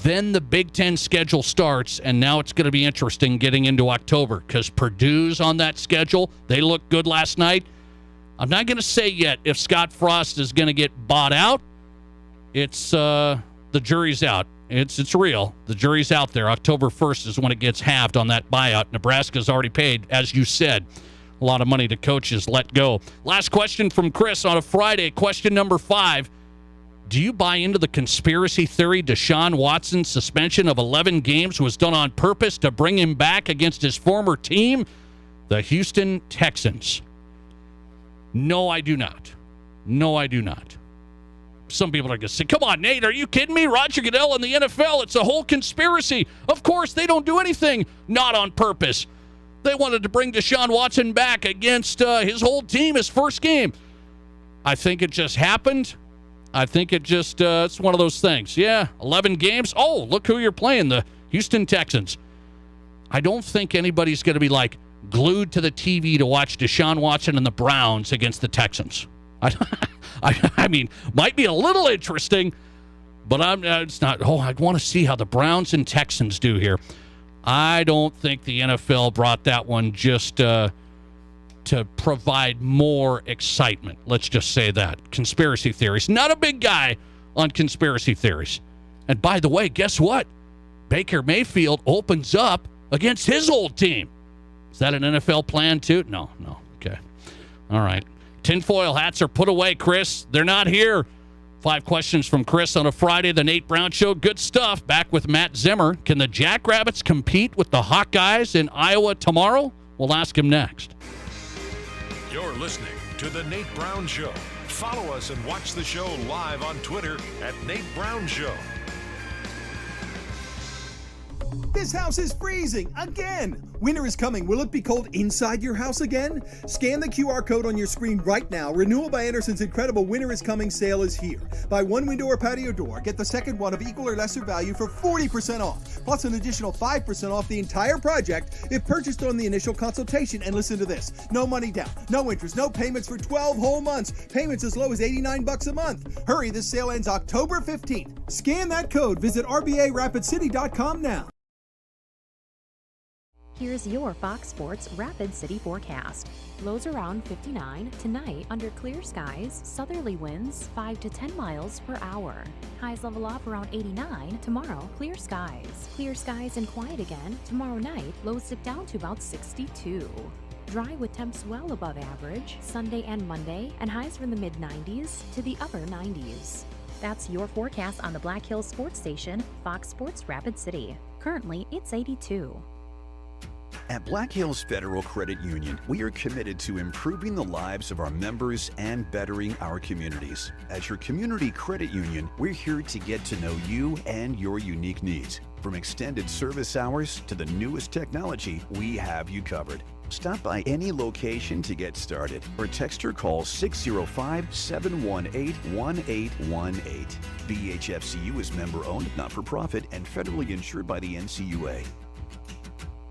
Then the Big Ten schedule starts, and now it's going to be interesting getting into October because Purdue's on that schedule. They looked good last night. I'm not going to say yet if Scott Frost is going to get bought out. It's the jury's out. It's real. The jury's out there. October 1st is when it gets halved on that buyout. Nebraska's already paid, as you said, a lot of money to coaches let go. Last question from Chris on a Friday. Question number 5. Do you buy into the conspiracy theory Deshaun Watson's suspension of 11 games was done on purpose to bring him back against his former team, the Houston Texans? No, I do not. No, I do not. Some people are going to say, come on, Nate, are you kidding me? Roger Goodell and the NFL, it's a whole conspiracy. Of course, they don't do anything not on purpose. They wanted to bring Deshaun Watson back against his whole team, his first game. I think it just happened. I think it just, it's one of those things. Yeah, 11 games. Oh, look who you're playing, the Houston Texans. I don't think anybody's going to be, like, glued to the TV to watch Deshaun Watson and the Browns against the Texans. I mean, might be a little interesting, but it's not. Oh, I want to see how the Browns and Texans do here. I don't think the NFL brought that one just to provide more excitement. Let's just say that. Conspiracy theories. Not a big guy on conspiracy theories. And by the way, guess what? Baker Mayfield opens up against his old team. Is that an NFL plan too? No. Okay. All right. Tinfoil hats are put away, Chris. They're not here. 5 questions from Chris on a Friday, the Nate Brown Show. Good stuff. Back with Matt Zimmer. Can the Jackrabbits compete with the Hawkeyes in Iowa tomorrow? We'll ask him next. You're listening to The Nate Brown Show. Follow us and watch the show live on Twitter at Nate Brown Show. This house is freezing again. Winter is coming. Will it be cold inside your house again? Scan the QR code on your screen right now. Renewal by Anderson's incredible Winter is Coming sale is here. Buy one window or patio door, get the second one of equal or lesser value for 40% off, plus an additional 5% off the entire project if purchased on the initial consultation. And listen to this. No money down, no interest, no payments for 12 whole months. Payments as low as $89 a month. Hurry, this sale ends October 15th. Scan that code. Visit RBARapidCity.com now. Here's your Fox Sports Rapid City forecast. Lows around 59 tonight under clear skies, southerly winds 5 to 10 miles per hour. Highs level off around 89 tomorrow, clear skies. Clear skies and quiet again tomorrow night, lows dip down to about 62. Dry with temps well above average Sunday and Monday, and highs from the mid-90s to the upper 90s. That's your forecast on the Black Hills Sports Station, Fox Sports Rapid City. Currently, it's 82. At Black Hills Federal Credit Union, we are committed to improving the lives of our members and bettering our communities. As your community credit union, we're here to get to know you and your unique needs. From extended service hours to the newest technology, we have you covered. Stop by any location to get started or text or call 605-718-1818. BHFCU is member-owned, not-for-profit, and federally insured by the NCUA.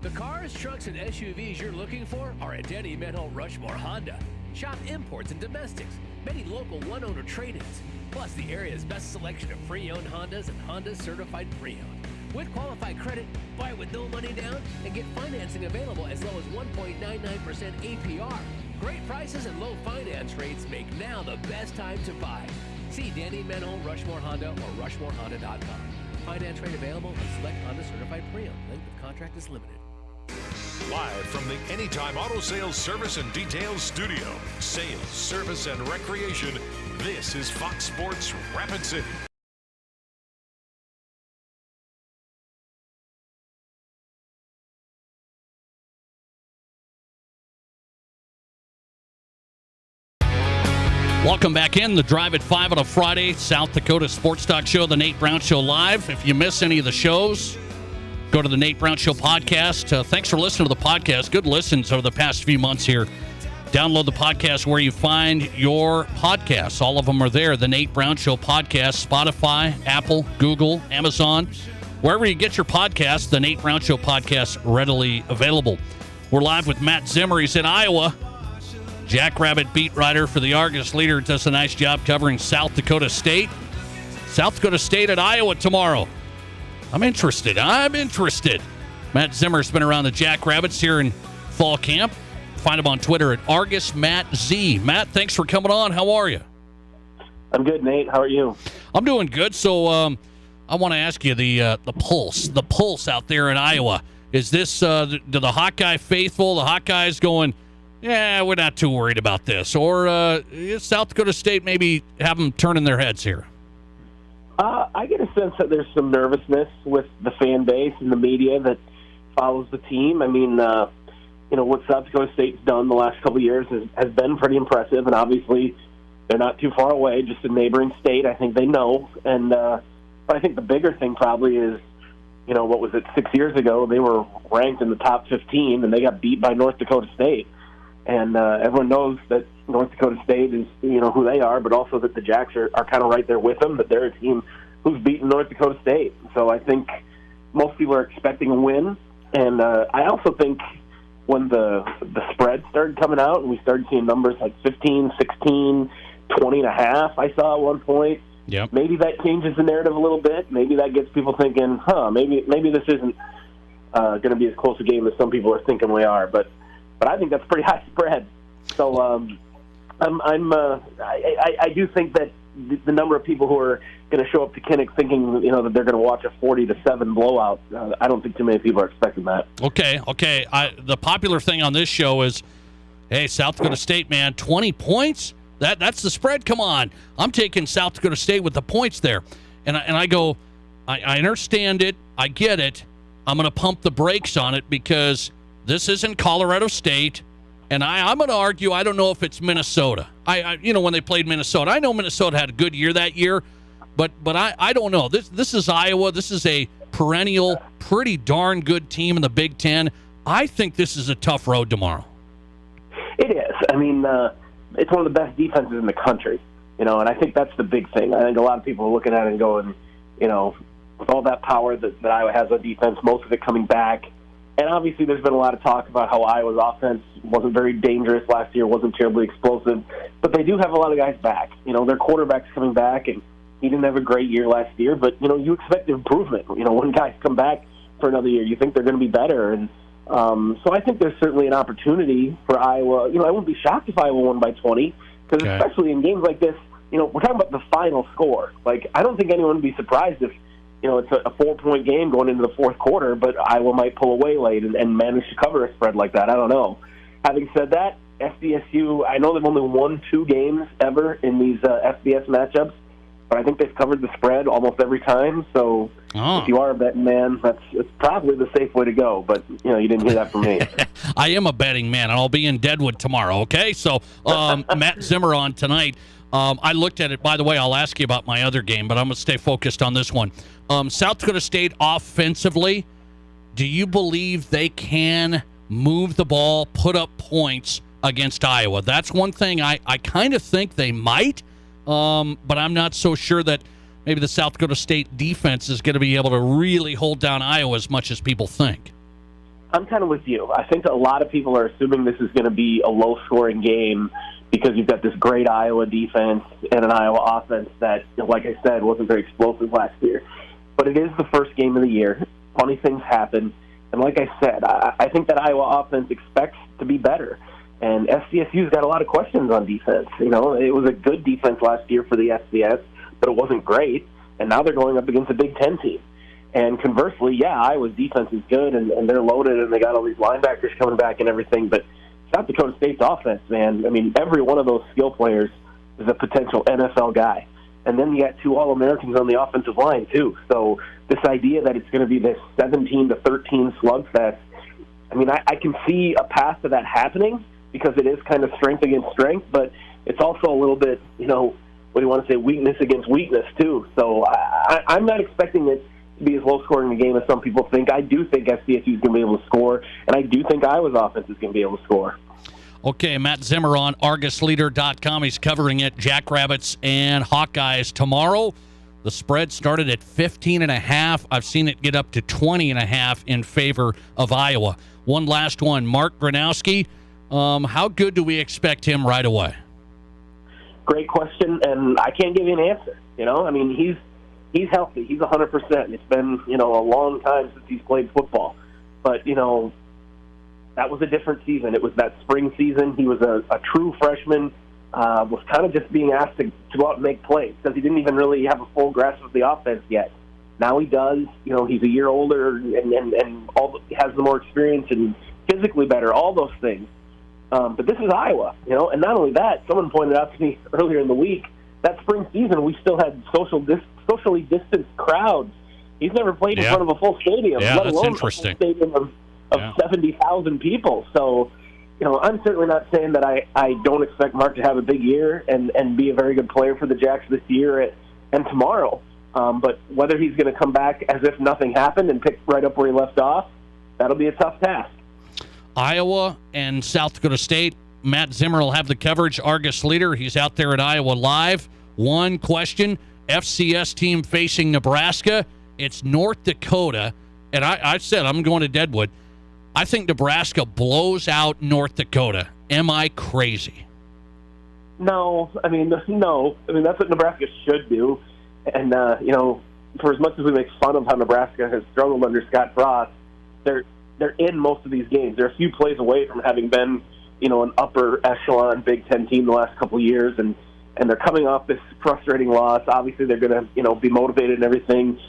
The cars, trucks, and SUVs you're looking for are at Denny Menho Rushmore Honda. Shop imports and domestics, many local one-owner trade-ins, plus the area's best selection of pre-owned Hondas and Honda certified pre-owned. With qualified credit, buy with no money down, and get financing available as low as 1.99% APR. Great prices and low finance rates make now the best time to buy. See Danny Menho Rushmore Honda or RushmoreHonda.com. Finance rate available on select Honda certified pre-owned. Length of contract is limited. Live from the Anytime Auto Sales Service and Details Studio, sales, service, and recreation, this is Fox Sports Rapid City. Welcome back in the Drive at 5 on a Friday, South Dakota Sports Talk Show, the Nate Brown Show Live. If you miss any of the shows, go to the Nate Brown Show podcast. Thanks for listening to the podcast. Good listens over the past few months here. Download the podcast where you find your podcasts. All of them are there. The Nate Brown Show podcast, Spotify, Apple, Google, Amazon. Wherever you get your podcasts, the Nate Brown Show podcast readily available. We're live with Matt Zimmer. He's in Iowa. Jackrabbit beat writer for the Argus Leader, does a nice job covering South Dakota State. South Dakota State at Iowa tomorrow. I'm interested. Matt Zimmer's been around the Jackrabbits here in fall camp. Find him on Twitter at ArgusMattZ. Matt, thanks for coming on. How are you? I'm good, Nate. How are you? I'm doing good. So I want to ask you the pulse out there in Iowa. Is this do the Hawkeye faithful, the Hawkeyes going, yeah, we're not too worried about this? Or is South Dakota State maybe have them turning their heads here? I get a sense that there's some nervousness with the fan base and the media that follows the team. I mean, what South Dakota State's done the last couple of years has been pretty impressive, and obviously they're not too far away, just a neighboring state. I think they know. And but I think the bigger thing probably is, what was it, 6 years ago, they were ranked in the top 15, and they got beat by North Dakota State. And everyone knows that North Dakota State is, who they are, but also that the Jacks are kind of right there with them, that they're a team who's beaten North Dakota State. So I think most people are expecting a win. And I also think when the spread started coming out and we started seeing numbers like 15, 16, 20 and a half, I saw at one point, yep, maybe that changes the narrative a little bit. Maybe that gets people thinking, maybe this isn't going to be as close a game as some people are thinking we are. But I think that's pretty high spread. So I do think that the number of people who are going to show up to Kinnick thinking, that they're going to watch a 40-7 blowout, I don't think too many people are expecting that. Okay. The popular thing on this show is, hey, South Dakota State, man, 20 points? That's the spread? Come on. I'm taking South Dakota State with the points there. And I go, I understand it. I get it. I'm going to pump the brakes on it because this isn't Colorado State, and I'm going to argue I don't know if it's Minnesota. When they played Minnesota, I know Minnesota had a good year that year, but I don't know. This is Iowa. This is a perennial, pretty darn good team in the Big Ten. I think this is a tough road tomorrow. It is. I mean, it's one of the best defenses in the country, and I think that's the big thing. I think a lot of people are looking at it and going, with all that power that Iowa has on defense, most of it coming back. And obviously there's been a lot of talk about how Iowa's offense wasn't very dangerous last year, wasn't terribly explosive. But they do have a lot of guys back. Their quarterback's coming back, and he didn't have a great year last year. But, you expect improvement. When guys come back for another year, you think they're going to be better. And so I think there's certainly an opportunity for Iowa. I wouldn't be shocked if Iowa won by 20, because especially in games like this, we're talking about the final score. Like, I don't think anyone would be surprised if, it's a 4-point game going into the fourth quarter, but Iowa might pull away late and manage to cover a spread like that. I don't know. Having said that, FDSU, I know they've only won 2 games ever in these FBS matchups, but I think they've covered the spread almost every time. So if you are a betting man, it's probably the safe way to go. But, you didn't hear that from me. I am a betting man, and I'll be in Deadwood tomorrow, okay? So Matt Zimmer on tonight. I looked at it. By the way, I'll ask you about my other game, but I'm going to stay focused on this one. South Dakota State offensively, do you believe they can move the ball, put up points against Iowa. That's one thing I kind of think they might, but I'm not so sure that maybe the South Dakota State defense is going to be able to really hold down Iowa as much as people think. I'm kind of with you. I think a lot of people are assuming this is going to be a low-scoring game because you've got this great Iowa defense and an Iowa offense that, like I said, wasn't very explosive last year. But it is the first game of the year. Funny things happen. And like I said, I think that Iowa offense expects to be better. And SDSU's got a lot of questions on defense. You know, it was a good defense last year for the FCS, but it wasn't great. And now they're going up against a Big Ten team. And conversely, yeah, Iowa's defense is good, and they're loaded, and they got all these linebackers coming back and everything. But South Dakota State's offense, man, I mean, every one of those skill players is a potential NFL guy. And then you got 2 All-Americans on the offensive line, too. So this idea that it's going to be this 17-13 slugfest, I mean, I can see a path to that happening because it is kind of strength against strength, but it's also a little bit, you know, what do you want to say, weakness against weakness, too. So I'm not expecting it to be as low-scoring a game as some people think. I do think SDSU is going to be able to score, and I do think Iowa's offense is going to be able to score. Okay, Matt Zimmer on ArgusLeader.com. He's covering it, Jackrabbits and Hawkeyes tomorrow. The spread started at 15.5. I've seen it get up to 20.5 in favor of Iowa. One last one, Mark Gronowski. How good do we expect him right away? Great question, and I can't give you an answer. You know, I mean, he's healthy. He's 100%. It's been, you know, a long time since he's played football. But, you know, that was a different season. It was that spring season. He was a true freshman, was kind of just being asked to go out and make plays because he didn't even really have a full grasp of the offense yet. Now he does. You know, he's a year older and has the more experience and physically better, all those things. But this is Iowa, you know, and not only that, someone pointed out to me earlier in the week, that spring season we still had socially distanced crowds. He's never played in front of a full stadium, let alone a full stadium of 70,000 people. So, you know, I'm certainly not saying that I don't expect Mark to have a big year and be a very good player for the Jacks this year and tomorrow. But whether he's going to come back as if nothing happened and pick right up where he left off, that'll be a tough task. Iowa and South Dakota State. Matt Zimmer will have the coverage. Argus Leader, he's out there at Iowa Live. One question, FCS team facing Nebraska. It's North Dakota. And I said I'm going to Deadwood. I think Nebraska blows out North Dakota. Am I crazy? No. I mean, that's what Nebraska should do. And, you know, for as much as we make fun of how Nebraska has struggled under Scott Frost, they're in most of these games. They're a few plays away from having been, you know, an upper echelon Big Ten team the last couple of years, and they're coming off this frustrating loss. Obviously, they're going to, you know, be motivated and everything.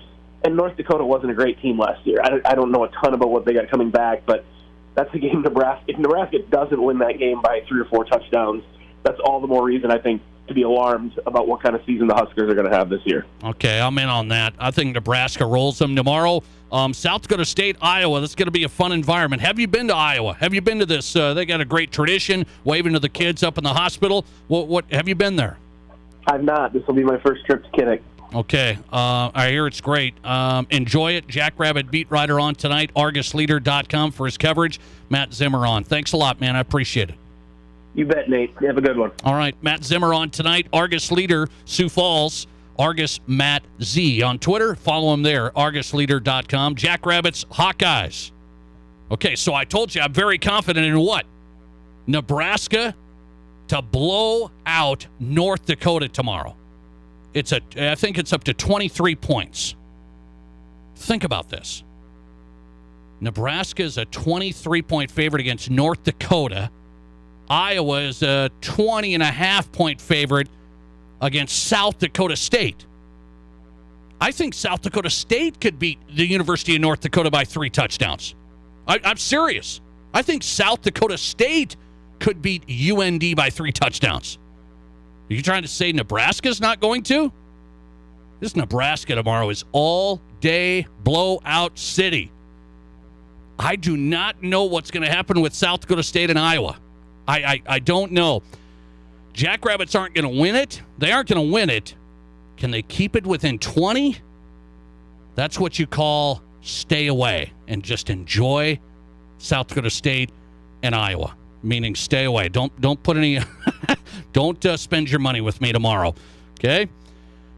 And North Dakota wasn't a great team last year. I don't know a ton about what they got coming back, but that's a game Nebraska. If Nebraska doesn't win that game by 3 or 4 touchdowns, that's all the more reason, I think, to be alarmed about what kind of season the Huskers are going to have this year. Okay, I'm in on that. I think Nebraska rolls them tomorrow. South Dakota State, Iowa, that's going to be a fun environment. Have you been to Iowa? Have you been to this? They got a great tradition, waving to the kids up in the hospital. What have you been there? I've not. This will be my first trip to Kinnick. Okay, I hear it's great. Enjoy it. Jackrabbit beat writer on tonight, ArgusLeader.com for his coverage. Matt Zimmer on. Thanks a lot, man. I appreciate it. You bet, Nate. You have a good one. All right, Matt Zimmer on tonight, Argus Leader, Sioux Falls, Argus Matt Z on Twitter. Follow him there, ArgusLeader.com. Jackrabbits, Hawkeyes. Okay, so I told you I'm very confident in what? Nebraska to blow out North Dakota tomorrow. I think it's up to 23 points. Think about this. Nebraska is a 23-point favorite against North Dakota. Iowa is a 20.5-point favorite against South Dakota State. I think South Dakota State could beat the University of North Dakota by 3 touchdowns. I'm serious. I think South Dakota State could beat UND by 3 touchdowns. Are you trying to say Nebraska's not going to? This Nebraska tomorrow is all-day blowout city. I do not know what's going to happen with South Dakota State and Iowa. I don't know. Jackrabbits aren't going to win it. They aren't going to win it. Can they keep it within 20? That's what you call stay away and just enjoy South Dakota State, and Iowa. Meaning stay away. Don't put any don't spend your money with me tomorrow. Okay?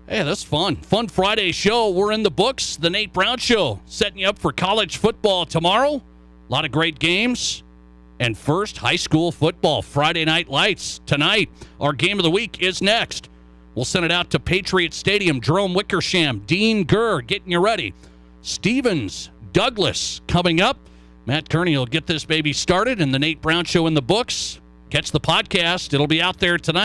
Hey, that's fun. Fun Friday show. We're in the books. The Nate Brown Show. Setting you up for college football tomorrow. A lot of great games. And first, high school football. Friday Night Lights tonight. Our game of the week is next. We'll send it out to Patriot Stadium. Jerome Wickersham, Dean Gurr getting you ready. Stevens, Douglas coming up. Matt Kearney will get this baby started, and the Nate Brown Show in the books. Catch the podcast. It'll be out there tonight.